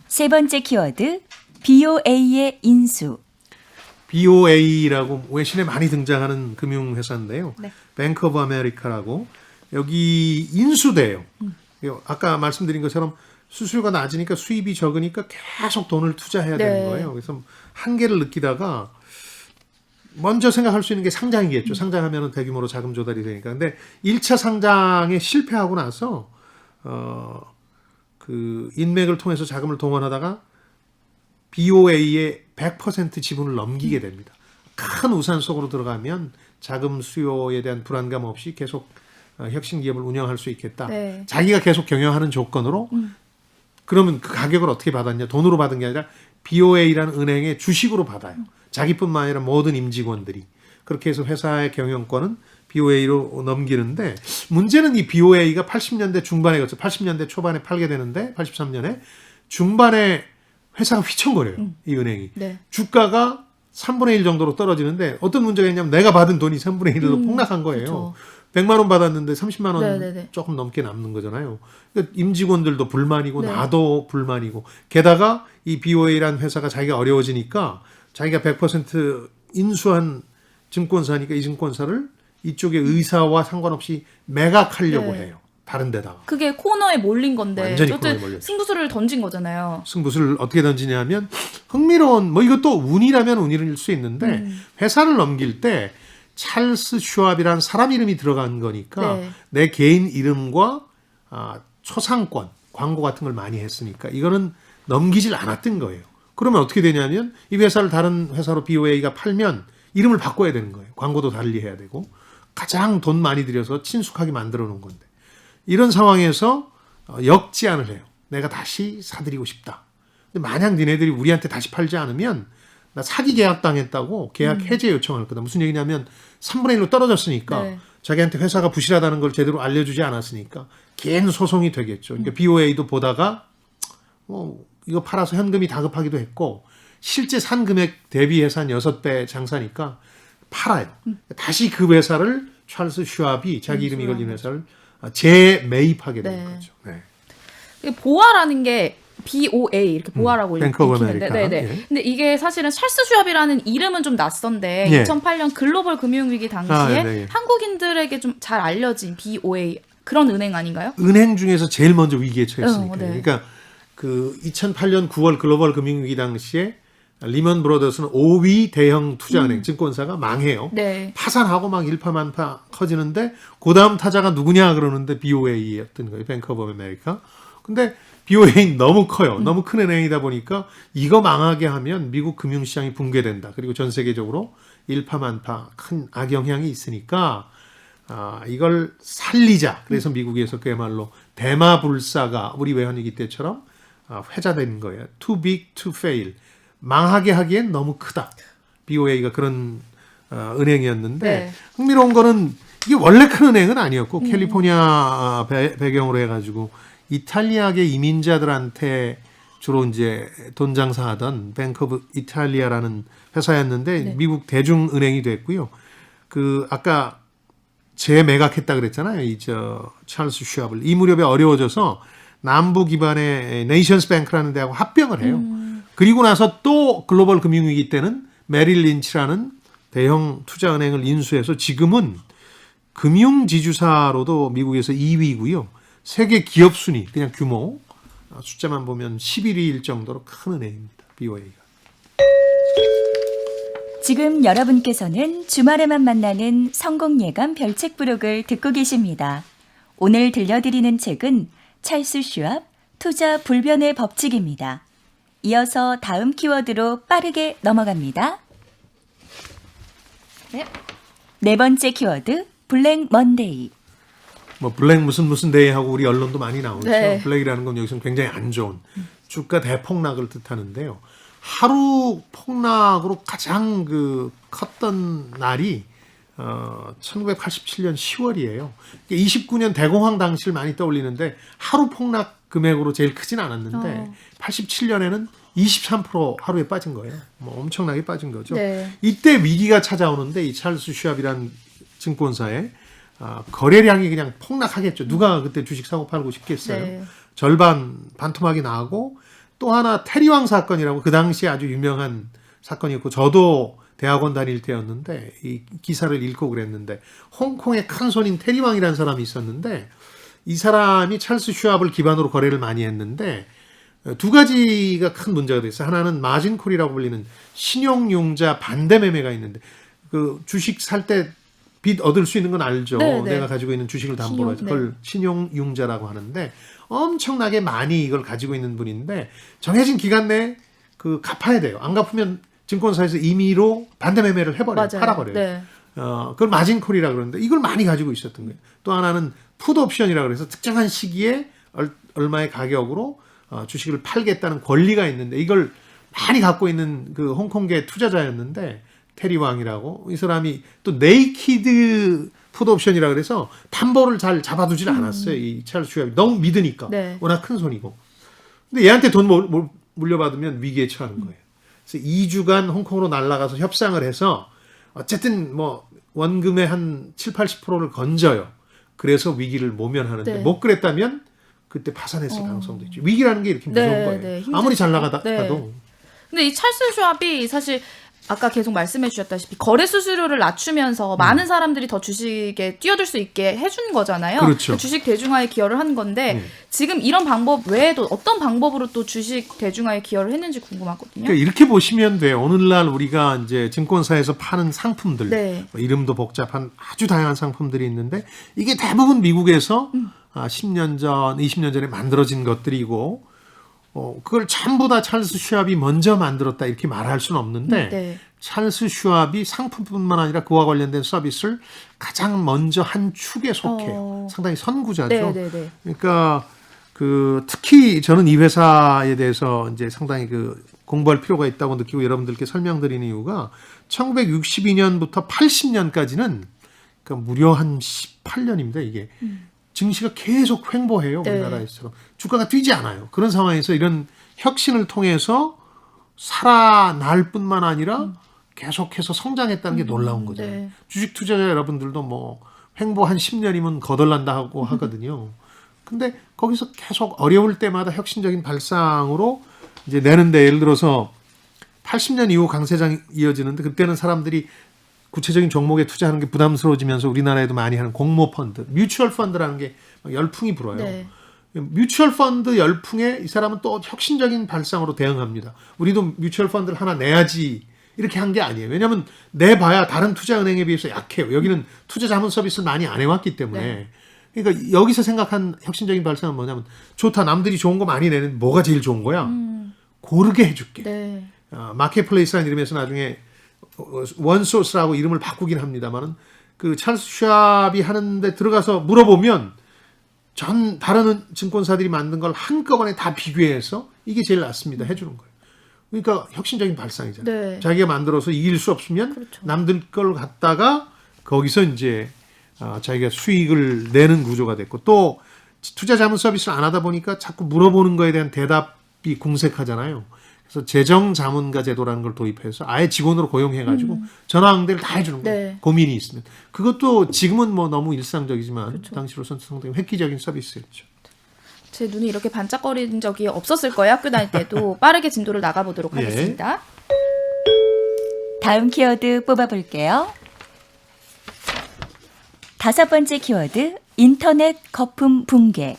세 번째 키워드, BOA의 인수. BOA라고 외신에 많이 등장하는 금융회사인데요. 네. 뱅크 오브 아메리카라고 여기 인수돼요. 아까 말씀드린 것처럼 수수료가 낮으니까 수입이 적으니까 계속 돈을 투자해야 되는 거예요. 그래서 한계를 느끼다가 먼저 생각할 수 있는 게 상장이겠죠. 상장하면 대규모로 자금 조달이 되니까. 근데 1차 상장에 실패하고 나서 그 인맥을 통해서 자금을 동원하다가 BOA의 100% 지분을 넘기게 됩니다. 큰 우산 속으로 들어가면 자금 수요에 대한 불안감 없이 계속 혁신 기업을 운영할 수 있겠다. 네. 자기가 계속 경영하는 조건으로 그러면 그 가격을 어떻게 받았냐? 돈으로 받은 게 아니라 BOA라는 은행의 주식으로 받아요. 자기뿐만 아니라 모든 임직원들이. 그렇게 해서 회사의 경영권은 BOA로 넘기는데 문제는 이 BOA가 80년대 중반에 80년대 초반에 팔게 되는데 83년에 중반에 회사가 휘청거려요. 이 은행이. 네. 주가가 3분의 1 정도로 떨어지는데 어떤 문제가 있냐면 내가 받은 돈이 3분의 1로 폭락한 거예요. 그렇죠. 100만 원 받았는데 30만 원 네네네. 조금 넘게 남는 거잖아요. 그러니까 임직원들도 불만이고 네. 나도 불만이고 게다가 이 BOA라는 회사가 자기가 어려워지니까 자기가 100% 인수한 증권사니까 이 증권사를 이쪽의 의사와 상관없이 매각하려고 네. 해요. 다른 데다가. 그게 코너에 몰린 건데 완전히 코너에 어쨌든 몰렸죠. 승부수를 던진 거잖아요. 승부수를 어떻게 던지냐면 흥미로운 뭐 이것도 운이라면 운일 수 있는데 회사를 넘길 때 찰스 슈왑이라는 사람 이름이 들어간 거니까 네. 내 개인 이름과 초상권 광고 같은 걸 많이 했으니까 이거는 넘기질 않았던 거예요. 그러면 어떻게 되냐면 이 회사를 다른 회사로 BOA가 팔면 이름을 바꿔야 되는 거예요. 광고도 달리 해야 되고 가장 돈 많이 들여서 친숙하게 만들어 놓은 건데 이런 상황에서 역제안을 해요. 내가 다시 사들이고 싶다. 근데 만약 니네들이 우리한테 다시 팔지 않으면 나 사기 계약 당했다고 계약 해제 요청할 거다. 무슨 얘기냐면 3분의 1로 떨어졌으니까 네. 자기한테 회사가 부실하다는 걸 제대로 알려주지 않았으니까 긴 소송이 되겠죠. 그러니까 BOA도 보다가 이거 팔아서 현금이 다급하기도 했고 실제 산 금액 대비해서 한 6배 장사니까 팔아요. 다시 그 회사를 찰스 슈왑이 자기 이름이 걸린 회사를 재매입하게 되는 네. 거죠. 네. 이게 보아라는 게 BOA 이렇게 보아라고 뱅크 오브 읽히는데, 아메리카. 네네. 예. 근데 이게 사실은 찰스 슈왑이라는 이름은 좀 낯선데 예. 2008년 글로벌 금융위기 당시에 아, 네. 한국인들에게 좀 잘 알려진 BOA 그런 은행 아닌가요? 은행 중에서 제일 먼저 위기에 처했으니까. 네. 그러니까 그 2008년 9월 글로벌 금융위기 당시에 리먼 브로더스는 5위 대형 투자은행 증권사가 망해요. 네. 파산하고 막 일파만파 커지는데 그 다음 타자가 누구냐 그러는데 BOA였던 거예요. 뱅크 오브 아메리카. 근데 BOA는 너무 커요. 너무 큰 은행이다 보니까 이거 망하게 하면 미국 금융시장이 붕괴된다. 그리고 전 세계적으로 일파만파 큰 악영향이 있으니까 이걸 살리자. 그래서 미국에서 그야말로 대마불사가 우리 외환위기 때처럼 회자된 거예요. Too big to fail. 망하게 하기엔 너무 크다. BOA가 그런 은행이었는데 네. 흥미로운 거는 이게 원래 큰 은행은 아니었고 캘리포니아 배경으로 해가지고 이탈리아계 이민자들한테 주로 이제 돈 장사하던 뱅크 오브 이탈리아라는 회사였는데 네. 미국 대중은행이 됐고요. 그 아까 재매각했다 그랬잖아요. 이 찰스 슈왑을 이 무렵에 어려워져서 남부 기반의 네이션스 뱅크라는 데하고 합병을 해요. 그리고 나서 또 글로벌 금융위기 때는 메릴 린치라는 대형 투자은행을 인수해서 지금은 금융지주사로도 미국에서 2위고요. 세계 기업 순위 그냥 규모 숫자만 보면 11위일 정도로 큰 은행입니다. BOA가. 지금 여러분께서는 주말에만 만나는 성공예감 별책 부록을 듣고 계십니다. 오늘 들려드리는 책은 찰스 슈왑 투자 불변의 법칙입니다. 이어서 다음 키워드로 빠르게 넘어갑니다. 네. 네 번째 키워드 블랙 먼데이. 뭐 블랙 무슨 데이 하고 우리 언론도 많이 나오죠. 네. 블랙이라는 건 여기서는 굉장히 안 좋은 주가 대폭락을 뜻하는데요. 하루 폭락으로 가장 컸던 날이 1987년 10월이에요. 29년 대공황 당시를 많이 떠올리는데 하루 폭락 금액으로 제일 크진 않았는데 87년에는 23% 하루에 빠진 거예요. 뭐 엄청나게 빠진 거죠. 네. 이때 위기가 찾아오는데 이 찰스 슈왑이라는 증권사에 거래량이 그냥 폭락하겠죠. 누가 그때 주식 사고 팔고 싶겠어요. 네. 절반 반토막이 나고 또 하나 테리왕 사건이라고 그 당시에 아주 유명한 사건이었고 저도 대학원 다닐 때였는데 이 기사를 읽고 그랬는데 홍콩의 큰 손인 테리왕이라는 사람이 있었는데 이 사람이 찰스 슈왑을 기반으로 거래를 많이 했는데 두 가지가 큰 문제가 됐어요. 하나는 마진콜이라고 불리는 신용융자 반대 매매가 있는데 그 주식 살 때 빚 얻을 수 있는 건 알죠. 네, 네. 내가 가지고 있는 주식을 담보로 해서 그걸 신용융자라고 하는데 엄청나게 많이 이걸 가지고 있는 분인데 정해진 기간 내에 갚아야 돼요. 안 갚으면 증권사에서 임의로 반대 매매를 해버려요. 맞아요. 팔아버려요. 네. 그걸 마진콜이라 그러는데 이걸 많이 가지고 있었던 거예요. 또 하나는 푸드 옵션이라 그래서 특정한 시기에 얼마의 가격으로 주식을 팔겠다는 권리가 있는데 이걸 많이 갖고 있는 그 홍콩계 투자자였는데 테리왕이라고 이 사람이 또 네이키드 푸드 옵션이라 그래서 담보를 잘 잡아두질 않았어요. 이 찰스 슈왑이 너무 믿으니까 네. 워낙 큰 손이고. 근데 얘한테 돈 물려받으면 위기에 처하는 거예요. 그래서 2주간 홍콩으로 날아가서 협상을 해서 어쨌든 뭐 원금의 한 7, 80%를 건져요. 그래서 위기를 모면하는데 네. 못 그랬다면 그때 파산했을 가능성도 있죠. 위기라는 게 이렇게 무서운 네, 거예요. 네, 힘들죠. 아무리 잘 나가도. 네. 근데 이 찰스 슈왑이 사실 아까 계속 말씀해 주셨다시피 거래 수수료를 낮추면서 많은 사람들이 더 주식에 뛰어들 수 있게 해준 거잖아요. 그렇죠. 주식 대중화에 기여를 한 건데 지금 이런 방법 외에도 어떤 방법으로 또 주식 대중화에 기여를 했는지 궁금하거든요. 그러니까 이렇게 보시면 돼요. 오늘날 우리가 이제 증권사에서 파는 상품들, 네. 뭐 이름도 복잡한 아주 다양한 상품들이 있는데 이게 대부분 미국에서 10년 전, 20년 전에 만들어진 것들이고 그걸 전부 다 찰스 슈왑이 먼저 만들었다 이렇게 말할 수는 없는데 네. 찰스 슈왑이 상품뿐만 아니라 그와 관련된 서비스를 가장 먼저 한 축에 속해요. 상당히 선구자죠. 네, 네, 네. 그러니까 특히 저는 이 회사에 대해서 이제 상당히 공부할 필요가 있다고 느끼고 여러분들께 설명드리는 이유가 1962년부터 80년까지는 그러니까 무려 한 18년입니다. 이게 증시가 계속 횡보해요. 네. 우리나라에서 주가가 뛰지 않아요. 그런 상황에서 이런 혁신을 통해서 살아날 뿐만 아니라 계속해서 성장했다는 게 놀라운 거잖아요. 네. 주식 투자자 여러분들도 뭐 횡보 한 10년이면 거덜난다 하고 하거든요. 근데 거기서 계속 어려울 때마다 혁신적인 발상으로 이제 내는데 예를 들어서 80년 이후 강세장이 이어지는데 그때는 사람들이 구체적인 종목에 투자하는 게 부담스러워지면서 우리나라에도 많이 하는 공모 펀드, 뮤추얼 펀드라는 게 막 열풍이 불어요. 네. 뮤추얼 펀드 열풍에 이 사람은 또 혁신적인 발상으로 대응합니다. 우리도 뮤추얼 펀드를 하나 내야지 이렇게 한 게 아니에요. 왜냐하면 내봐야 다른 투자은행에 비해서 약해요. 여기는 투자 자문 서비스를 많이 안 해왔기 때문에. 네. 그러니까 여기서 생각한 혁신적인 발상은 뭐냐면 좋다. 남들이 좋은 거 많이 내는데 뭐가 제일 좋은 거야? 고르게 해줄게. 네. 마켓플레이스라는 이름에서 나중에 원소스라고 이름을 바꾸긴 합니다만은 찰스 슈왑이 하는데 들어가서 물어보면 다른 증권사들이 만든 걸 한꺼번에 다 비교해서 이게 제일 낫습니다. 해주는 거예요. 그러니까 혁신적인 발상이잖아요. 네. 자기가 만들어서 이길 수 없으면 그렇죠. 남들 걸 갖다가 거기서 이제 자기가 수익을 내는 구조가 됐고 또 투자 자문 서비스를 안 하다 보니까 자꾸 물어보는 거에 대한 대답이 궁색하잖아요. 그래서 재정 자문가 제도라는 걸 도입해서 아예 직원으로 고용해가지고 전화 응대를 다 해주는 거예요. 네. 고민이 있으면. 그것도 지금은 뭐 너무 일상적이지만 당시로서는 상당히 획기적인 서비스였죠. 제 눈이 이렇게 반짝거린 적이 없었을 거예요. 학교 다닐 때도 빠르게 진도를 나가보도록 예. 하겠습니다. 다음 키워드 뽑아볼게요. 5번째 키워드, 인터넷 거품 붕괴.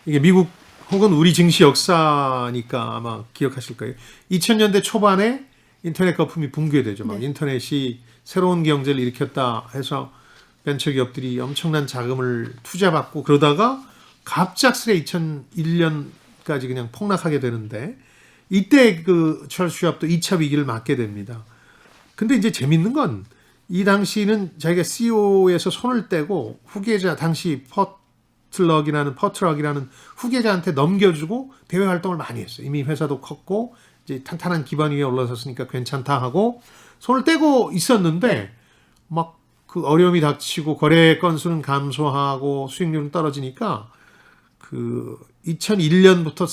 이게 미국 혹은 우리 증시 역사니까 아마 기억하실 거예요. 2000년대 초반에 인터넷 거품이 붕괴되죠. 막 네. 인터넷이 새로운 경제를 일으켰다 해서 벤처기업들이 엄청난 자금을 투자받고 그러다가 갑작스레 2001년까지 그냥 폭락하게 되는데 이때 찰스 슈왑도 2차 위기를 맞게 됩니다. 근데 이제 재밌는 건 이 당시는 자기가 CEO에서 손을 떼고 후계자 당시 퍼트럭이라는 후계자한테 넘겨주고 대외 활동을 많이 했어요. 이미 회사도 컸고 이제 탄탄한 기반 위에 올라섰으니까 괜찮다 하고 손을 떼고 있었는데 막 그 어려움이 닥치고 거래 건수는 감소하고 수익률은 떨어지니까 2001년부터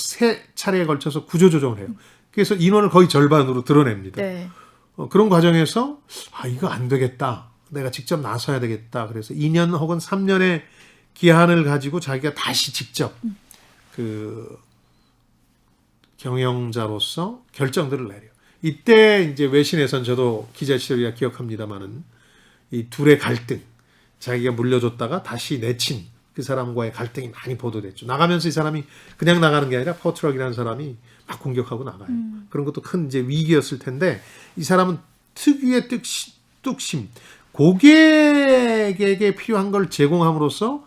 3차례에 걸쳐서 구조조정을 해요. 그래서 인원을 거의 절반으로 드러냅니다. 네. 그런 과정에서 이거 안 되겠다. 내가 직접 나서야 되겠다. 그래서 2년 혹은 3년의 기한을 가지고 자기가 다시 직접 경영자로서 결정들을 내려요. 이때 이제 외신에선 저도 기자 시절이라 기억합니다만은 이 둘의 갈등, 자기가 물려줬다가 다시 내친 그 사람과의 갈등이 많이 보도됐죠. 나가면서 이 사람이 그냥 나가는 게 아니라 퍼트럭이라는 사람이 막 공격하고 나가요. 그런 것도 큰 이제 위기였을 텐데 이 사람은 특유의 뚝심, 고객에게 필요한 걸 제공함으로써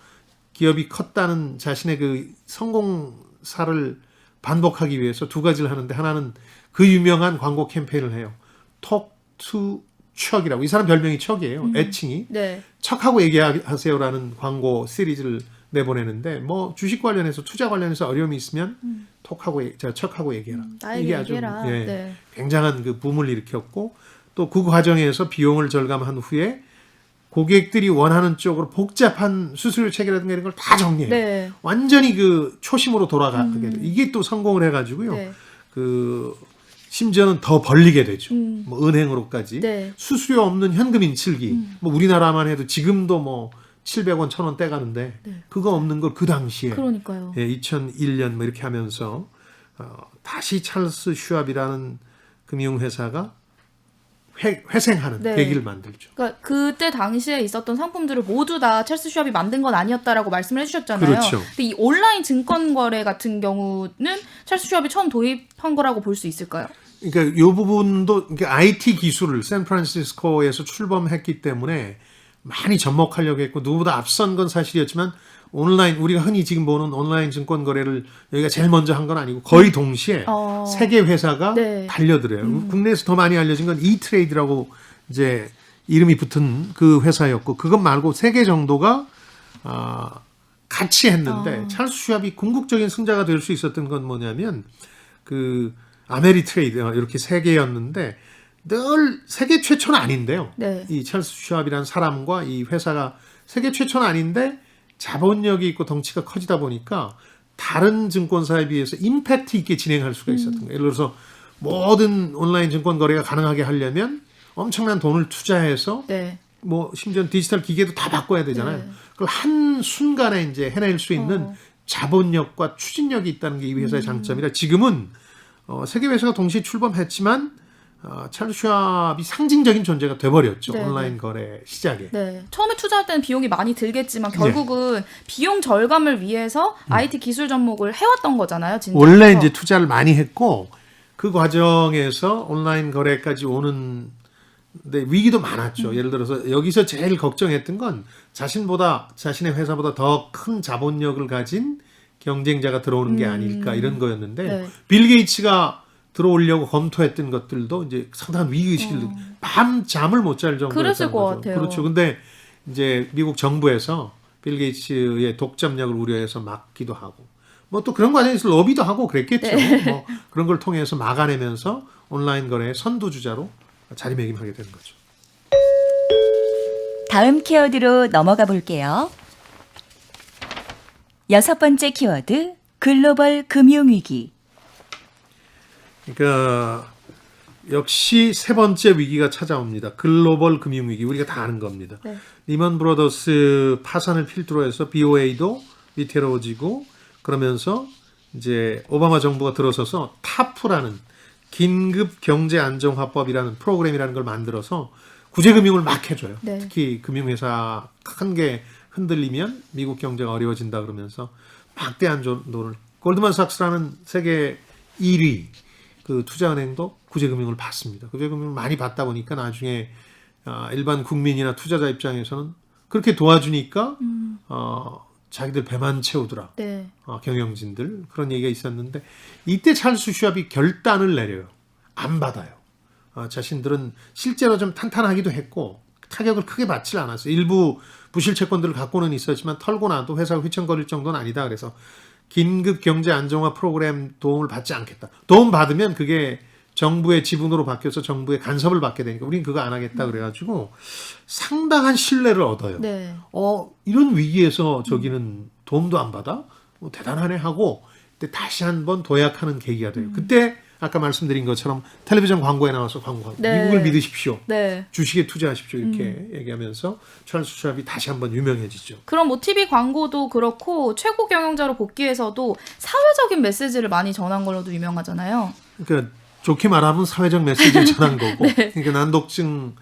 기업이 컸다는 자신의 그 성공사를 반복하기 위해서 두 가지를 하는데 하나는 그 유명한 광고 캠페인을 해요. Talk to 척이라고. 이 사람 별명이 척이에요. 애칭이. 네. 척하고 얘기하세요라는 광고 시리즈를 내보내는데 뭐 주식 관련해서 투자 관련해서 어려움이 있으면 척하고 얘기해라. 나에게 이게 아주 얘기해라. 네. 굉장한 그 붐을 일으켰고 또 그 과정에서 비용을 절감한 후에 고객들이 원하는 쪽으로 복잡한 수수료 체계라든가 이런 걸 다 정리해요. 네. 완전히 초심으로 돌아가게 돼요. 이게 또 성공을 해가지고요. 네. 심지어는 더 벌리게 되죠. 뭐 은행으로까지. 네. 수수료 없는 현금 인출기. 뭐 우리나라만 해도 지금도 뭐 700원, 1000원 떼가는데 네. 그거 없는 걸 그 당시에 그러니까요. 2001년 뭐 이렇게 하면서 다시 찰스 슈왑이라는 금융회사가 회생하는 네. 계기를 만들죠. 그러니까 그때 당시에 있었던 상품들을 모두 다 찰스 슈왑이 만든 건 아니었다라고 말씀을 해주셨잖아요. 그렇죠. 근데 이 온라인 증권 거래 같은 경우는 찰스 슈왑이 처음 도입한 거라고 볼 수 있을까요? 그러니까 이 부분도 IT 기술을 샌프란시스코에서 출범했기 때문에 많이 접목하려고 했고 누구보다 앞선 건 사실이었지만 온라인 우리가 흔히 지금 보는 온라인 증권 거래를 여기가 제일 먼저 한 건 아니고 거의 동시에 세 개 회사가 네. 달려들어요. 국내에서 더 많이 알려진 건 이트레이드라고 이제 이름이 붙은 그 회사였고 그것 말고 세 개 정도가 같이 했는데 찰스 슈왑이 궁극적인 승자가 될 수 있었던 건 뭐냐면 그 아메리트레이드 이렇게 세 개였는데 늘 세계 최초는 아닌데요. 네. 이 찰스 슈왑이라는 사람과 이 회사가 세계 최초는 아닌데 자본력이 있고 덩치가 커지다 보니까 다른 증권사에 비해서 임팩트 있게 진행할 수가 있었던 거예요. 예를 들어서 모든 온라인 증권 거래가 가능하게 하려면 엄청난 돈을 투자해서 네. 뭐 심지어 디지털 기계도 다 바꿔야 되잖아요. 네. 그걸 한 순간에 이제 해낼 수 있는 자본력과 추진력이 있다는 게 이 회사의 장점이라 지금은 세계 회사가 동시에 출범했지만 찰스 슈왑이 상징적인 존재가 돼버렸죠. 네, 온라인 거래 시작에. 네. 처음에 투자할 때는 비용이 많이 들겠지만 결국은 비용 절감을 위해서 IT 기술 접목을 해왔던 거잖아요. 진짜. 원래 이제 투자를 많이 했고 그 과정에서 온라인 거래까지 오는 데 위기도 많았죠. 예를 들어서 여기서 제일 걱정했던 건 자신의 회사보다 더 큰 자본력을 가진 경쟁자가 들어오는 게 아닐까 이런 거였는데 네. 빌 게이츠가 들어오려고 검토했던 것들도 이제 상당한 위기의식을 밤 잠을 못 잘 정도였다는 그랬을 것 거죠. 같아요. 그렇죠. 근데 이제 미국 정부에서 빌 게이츠의 독점력을 우려해서 막기도 하고 뭐 또 그런 과정에서 로비도 하고 그랬겠죠. 뭐 그런 걸 통해서 막아내면서 온라인 거래의 선두주자로 자리매김하게 되는 거죠. 다음 키워드로 넘어가 볼게요. 6번째 키워드, 글로벌 금융위기. 그러니까 역시 세 번째 위기가 찾아옵니다. 글로벌 금융위기. 우리가 다 아는 겁니다. 네. 리먼 브로더스 파산을 필두로 해서 BOA도 위태로워지고 그러면서 이제 오바마 정부가 들어서서 타프라는 긴급 경제 안정화법이라는 프로그램이라는 걸 만들어서 구제금융을 막 해줘요. 네. 특히 금융회사 큰 게 흔들리면 미국 경제가 어려워진다 그러면서 막대한 돈을 골드만삭스라는 세계 1위 그 투자은행도 구제금융을 받습니다. 구제금융을 많이 받다 보니까 나중에 일반 국민이나 투자자 입장에서는 그렇게 도와주니까 자기들 배만 채우더라. 네. 경영진들 그런 얘기가 있었는데 이때 찰스 슈왑이 결단을 내려요. 안 받아요. 자신들은 실제로 좀 탄탄하기도 했고 타격을 크게 받질 않았어요. 일부 부실 채권들을 갖고는 있었지만 털고 나도 회사가 휘청거릴 정도는 아니다. 그래서 긴급 경제 안정화 프로그램 도움을 받지 않겠다. 도움 받으면 그게 정부의 지분으로 바뀌어서 정부의 간섭을 받게 되니까 우린 그거 안 하겠다 그래가지고 상당한 신뢰를 얻어요. 네. 이런 위기에서 저기는 도움도 안 받아? 대단하네 하고 그때 다시 한번 도약하는 계기가 돼요. 그때 아까 말씀드린 것처럼 텔레비전 광고에 나와서 광고하고 네. 미국을 믿으십시오. 네. 주식에 투자하십시오. 이렇게 얘기하면서 찰스 슈왑이 다시 한번 유명해지죠. 그럼 뭐 TV 광고도 그렇고 최고 경영자로 복귀해서도 사회적인 메시지를 많이 전한 걸로도 유명하잖아요. 그러니까 좋게 말하면 사회적 메시지를 전한 거고 그러니까 난독증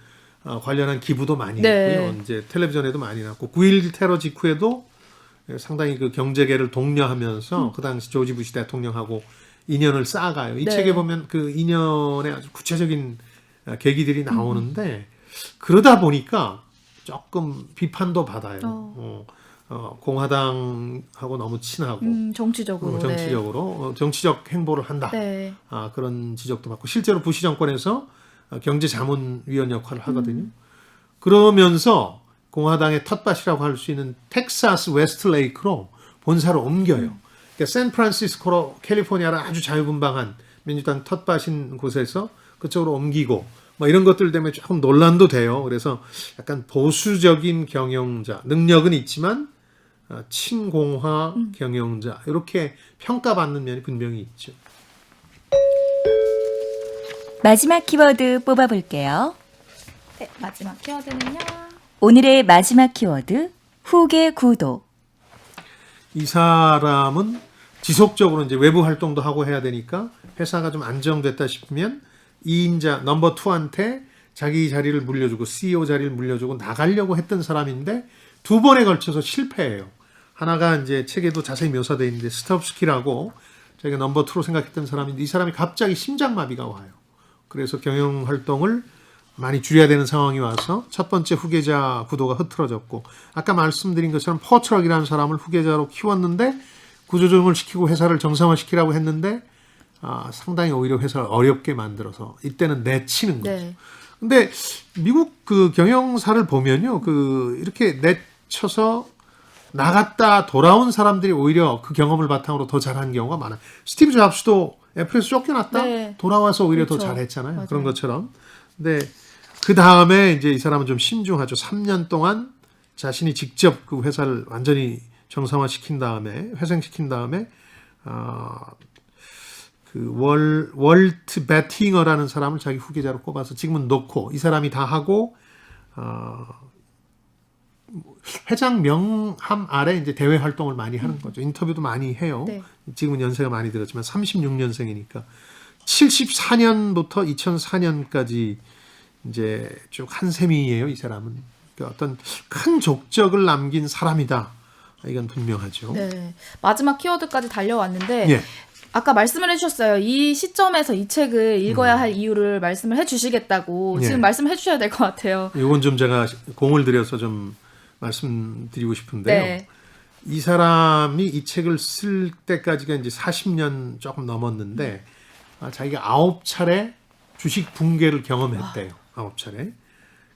관련한 기부도 많이 네. 했고요. 이제 텔레비전에도 많이 나왔고 9.11 테러 직후에도 상당히 그 경제계를 독려하면서 그 당시 조지 부시 대통령하고 인연을 쌓아가요. 이 네. 책에 보면 그 인연의 아주 구체적인 계기들이 나오는데 그러다 보니까 조금 비판도 받아요. 공화당하고 너무 친하고 정치적으로. 정치적으로 정치적 행보를 한다. 네. 그런 지적도 받고 실제로 부시 정권에서 경제자문위원 역할을 하거든요. 그러면서 공화당의 텃밭이라고 할 수 있는 텍사스 웨스트레이크로 본사를 옮겨요. 그러니까 샌프란시스코로 캘리포니아라 아주 자유분방한 민주당 텃밭인 곳에서 그쪽으로 옮기고 뭐 이런 것들 때문에 조금 논란도 돼요. 그래서 약간 보수적인 경영자, 능력은 있지만 친공화 경영자 이렇게 평가받는 면이 분명히 있죠. 마지막 키워드 뽑아볼게요. 네, 마지막 키워드는요. 오늘의 마지막 키워드 후계 구도. 이 사람은 지속적으로 이제 외부 활동도 하고 해야 되니까 회사가 좀 안정됐다 싶으면 2인자 넘버 2한테 자기 자리를 물려주고 CEO 자리를 물려주고 나가려고 했던 사람인데 두 번에 걸쳐서 실패해요. 하나가 이제 책에도 자세히 묘사되어 있는데 스톱스키라고 자기가 넘버 2로 생각했던 사람인데 이 사람이 갑자기 심장마비가 와요. 그래서 경영 활동을 많이 줄여야 되는 상황이 와서 첫 번째 후계자 구도가 흐트러졌고 아까 말씀드린 것처럼 포트럭이라는 사람을 후계자로 키웠는데 구조조정을 시키고 회사를 정상화시키라고 했는데 상당히 오히려 회사를 어렵게 만들어서 이때는 내치는 거죠. 네. 근데 미국 그 경영사를 보면요, 이렇게 내쳐서 나갔다 돌아온 사람들이 오히려 그 경험을 바탕으로 더 잘한 경우가 많아요. 스티브 잡스도 애플에서 쫓겨났다 네. 돌아와서 오히려 그렇죠. 더 잘했잖아요. 맞아요. 그런 것처럼. 근데 그 다음에 이제 이 사람은 좀 신중하죠. 3년 동안 자신이 직접 그 회사를 완전히 정상화시킨 다음에 회생시킨 다음에 월트 베팅어라는 사람을 자기 후계자로 꼽아서 지금은 놓고 이 사람이 다 하고 회장 명함 아래 이제 대외 활동을 많이 하는 거죠. 인터뷰도 많이 해요. 네. 지금은 연세가 많이 들었지만 36년생이니까 74년부터 2004년까지 이제 쭉 한 셈이에요. 이 사람은 그러니까 어떤 큰 족적을 남긴 사람이다. 이건 분명하죠. 네. 마지막 키워드까지 달려왔는데 예. 아까 말씀을 해주셨어요. 이 시점에서 이 책을 읽어야 할 이유를 말씀을 해주시겠다고 예. 지금 말씀해 주셔야 될 것 같아요. 이건 좀 제가 공을 들여서 좀 말씀드리고 싶은데요. 네. 이 사람이 이 책을 쓸 때까지가 이제 40년 조금 넘었는데 자기가 9차례 주식 붕괴를 경험했대요. 9차례.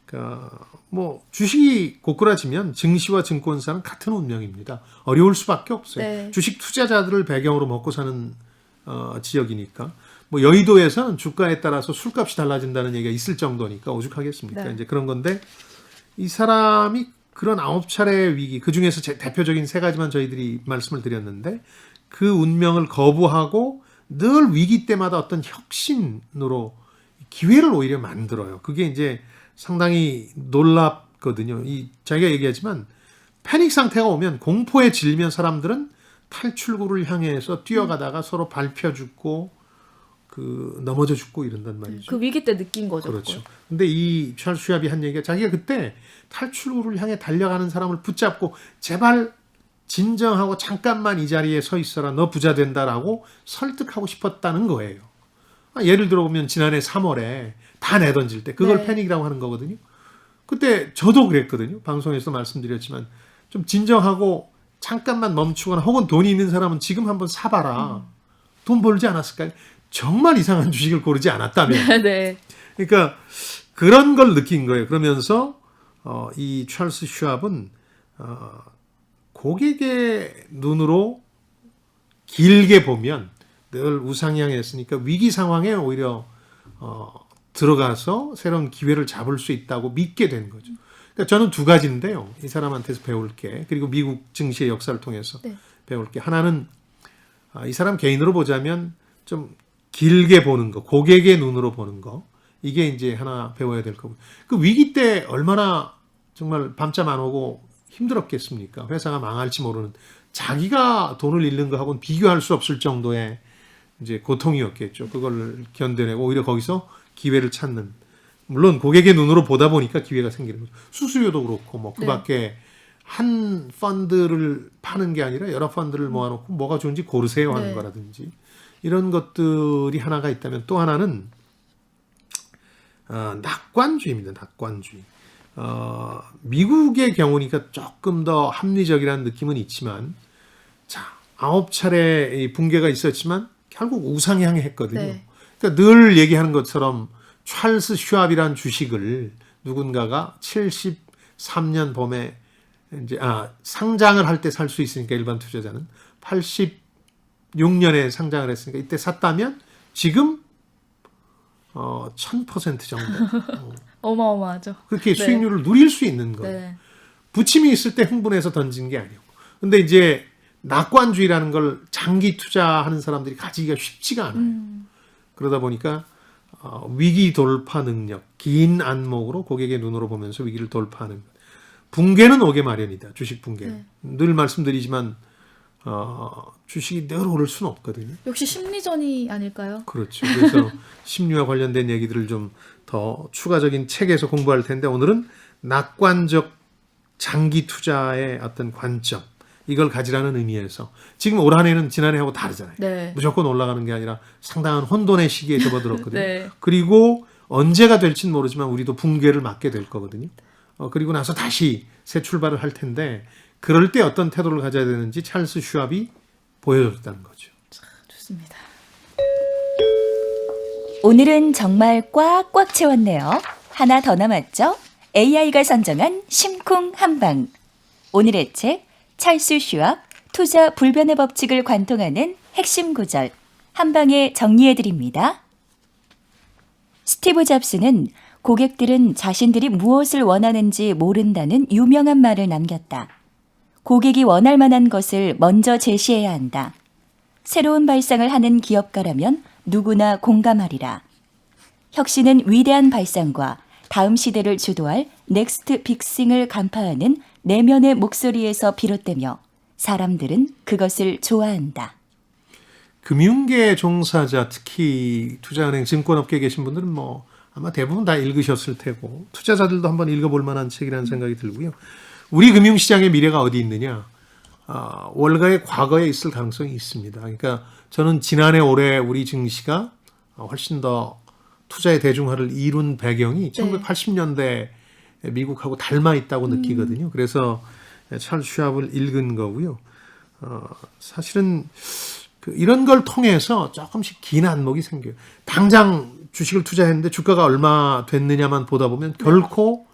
그러니까 뭐 주식이 고꾸라지면 증시와 증권사는 같은 운명입니다. 어려울 수밖에 없어요. 네. 주식 투자자들을 배경으로 먹고 사는 지역이니까. 뭐 여의도에서는 주가에 따라서 술값이 달라진다는 얘기가 있을 정도니까 오죽하겠습니까? 네. 이제 그런 건데 이 사람이 그런 9차례의 위기, 그 중에서 대표적인 3가지만 저희들이 말씀을 드렸는데 그 운명을 거부하고 늘 위기 때마다 어떤 혁신으로 기회를 오히려 만들어요. 그게 이제 상당히 놀랍거든요. 자기가 얘기하지만 패닉 상태가 오면 공포에 질리면 사람들은 탈출구를 향해서 뛰어가다가 서로 밟혀 죽고 넘어져 죽고 이런단 말이죠. 그 위기 때 느낀 거죠. 그렇죠. 근데 이 찰스 슈왑이 한 얘기가 자기가 그때 탈출구를 향해 달려가는 사람을 붙잡고 제발 진정하고 잠깐만 이 자리에 서 있어라. 너 부자 된다라고 설득하고 싶었다는 거예요. 예를 들어 보면 지난해 3월에 다 내던질 때 그걸 네. 패닉이라고 하는 거거든요. 그때 저도 그랬거든요. 방송에서 말씀드렸지만 좀 진정하고 잠깐만 멈추거나 혹은 돈이 있는 사람은 지금 한번 사봐라. 돈 벌지 않았을까요? 정말 이상한 주식을 고르지 않았다면. 네. 그러니까 그런 걸 느낀 거예요. 그러면서 이 찰스 슈왑은 고객의 눈으로 길게 보면 늘 우상향했으니까 위기 상황에 오히려 들어가서 새로운 기회를 잡을 수 있다고 믿게 된 거죠. 그러니까 저는 2가지인데요. 이 사람한테서 배울 게 그리고 미국 증시의 역사를 통해서 네. 배울 게 하나는 이 사람 개인으로 보자면 좀 길게 보는 거, 고객의 눈으로 보는 거 이게 이제 하나 배워야 될 거고 그 위기 때 얼마나 정말 밤잠 안 오고 힘들었겠습니까? 회사가 망할지 모르는 자기가 돈을 잃는 거하고는 비교할 수 없을 정도의 이제 고통이었겠죠. 그걸 견뎌내고 오히려 거기서 기회를 찾는 물론 고객의 눈으로 보다 보니까 기회가 생기는 거죠. 수수료도 그렇고 뭐 그밖에 한 펀드를 파는 게 아니라 여러 펀드를 모아놓고 뭐가 좋은지 고르세요 하는 네. 거라든지 이런 것들이 하나가 있다면 또 하나는 낙관주의입니다. 낙관주의. 미국의 경우니까 조금 더 합리적이라는 느낌은 있지만 자 9차례 이 붕괴가 있었지만 결국 우상향했거든요. 네. 그러니까 늘 얘기하는 것처럼 찰스 슈왑이라는 주식을 누군가가 73년 봄에 이제 상장을 할 때 살 수 있으니까 일반 투자자는 86년에 상장을 했으니까 이때 샀다면 지금 1000% 정도 어마어마하죠. 그렇게 네. 수익률을 누릴 수 있는 거예요. 네. 부침이 있을 때 흥분해서 던진 게 아니고. 근데 이제 낙관주의라는 걸 장기 투자하는 사람들이 가지기가 쉽지가 않아요. 그러다 보니까 위기 돌파 능력, 긴 안목으로 고객의 눈으로 보면서 위기를 돌파하는 것. 붕괴는 오게 마련이다. 주식 붕괴는. 네. 늘 말씀드리지만 주식이 늘 오를 수는 없거든요. 역시 심리전이 아닐까요? 그렇죠. 그래서 심리와 관련된 얘기들을 좀 더 추가적인 책에서 공부할 텐데 오늘은 낙관적 장기 투자의 어떤 관점 이걸 가지라는 의미에서 지금 올 한 해는 지난해하고 다르잖아요. 네. 무조건 올라가는 게 아니라 상당한 혼돈의 시기에 접어들었거든요. 네. 그리고 언제가 될지는 모르지만 우리도 붕괴를 맞게 될 거거든요. 그리고 나서 다시 새 출발을 할 텐데 그럴 때 어떤 태도를 가져야 되는지 찰스 슈왑이 보여줬다는 거죠. 좋습니다. 오늘은 정말 꽉꽉 채웠네요. 하나 더 남았죠? AI가 선정한 심쿵 한방. 오늘의 책 찰스 슈왑 투자 불변의 법칙을 관통하는 핵심 구절 한방에 정리해드립니다. 스티브 잡스는 고객들은 자신들이 무엇을 원하는지 모른다는 유명한 말을 남겼다. 고객이 원할 만한 것을 먼저 제시해야 한다. 새로운 발상을 하는 기업가라면 누구나 공감하리라. 혁신은 위대한 발상과 다음 시대를 주도할 넥스트 빅싱을 간파하는 내면의 목소리에서 비롯되며 사람들은 그것을 좋아한다. 금융계 종사자 특히 투자은행 증권업계에 계신 분들은 뭐 아마 대부분 다 읽으셨을 테고 투자자들도 한번 읽어볼 만한 책이라는 생각이 들고요. 우리 금융시장의 미래가 어디 있느냐? 월가의 과거에 있을 가능성이 있습니다. 그러니까 저는 지난해 올해 우리 증시가 훨씬 더 투자의 대중화를 이룬 배경이 1980년대 미국하고 닮아 있다고 느끼거든요. 그래서 찰스 슈왑을 읽은 거고요. 사실은 이런 걸 통해서 조금씩 긴 안목이 생겨요. 당장 주식을 투자했는데 주가가 얼마 됐느냐만 보다 보면 결코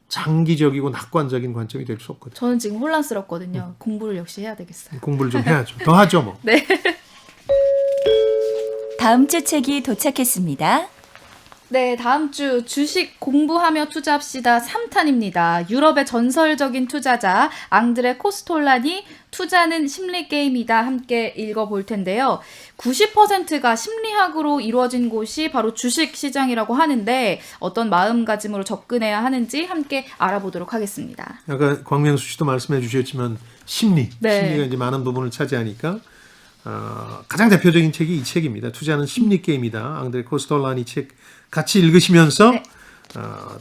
장기적이고 낙관적인 관점이 될 수 없거든요. 저는 지금 혼란스럽거든요. 공부를 역시 해야 되겠어요. 공부를 좀 해야죠. 더 하죠 뭐. 네. 다음 주 책이 도착했습니다. 네, 다음 주 주식 공부하며 투자합시다 3탄입니다. 유럽의 전설적인 투자자 앙드레 코스톨라니 투자는 심리 게임이다 함께 읽어볼 텐데요. 90%가 심리학으로 이루어진 곳이 바로 주식 시장이라고 하는데 어떤 마음가짐으로 접근해야 하는지 함께 알아보도록 하겠습니다. 아까 광명수 씨도 말씀해 주셨지만 심리가 이제 많은 부분을 차지하니까 가장 대표적인 책이 이 책입니다. 투자는 심리 게임이다. 앙드레 코스톨라니 책 같이 읽으시면서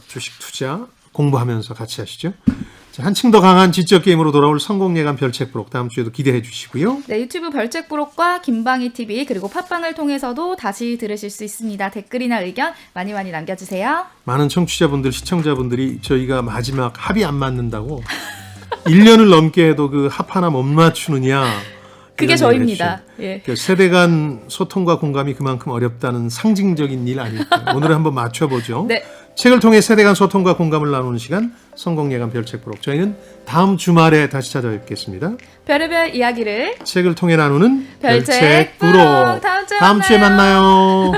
주식 투자 공부하면서 같이 하시죠. 자, 한층 더 강한 지적 게임으로 돌아올 성공 예감 별책 부록 다음 주에도 기대해 주시고요. 네, 유튜브 별책 부록과 김방희 TV 그리고 팟빵을 통해서도 다시 들으실 수 있습니다. 댓글이나 의견 많이 남겨주세요. 많은 청취자분들, 시청자분들이 저희가 마지막 합이 안 맞는다고 1년을 넘게 해도 그 합 하나 못 맞추느냐. 그게 저입니다. 예. 세대 간 소통과 공감이 그만큼 어렵다는 상징적인 일 아닐까. 오늘은 한번 맞춰보죠. 네. 책을 통해 세대 간 소통과 공감을 나누는 시간 성공 예감 별책 부록. 저희는 다음 주말에 다시 찾아뵙겠습니다. 별의별 이야기를 책을 통해 나누는 별책 부록. 다음 주에 다음 주에 만나요.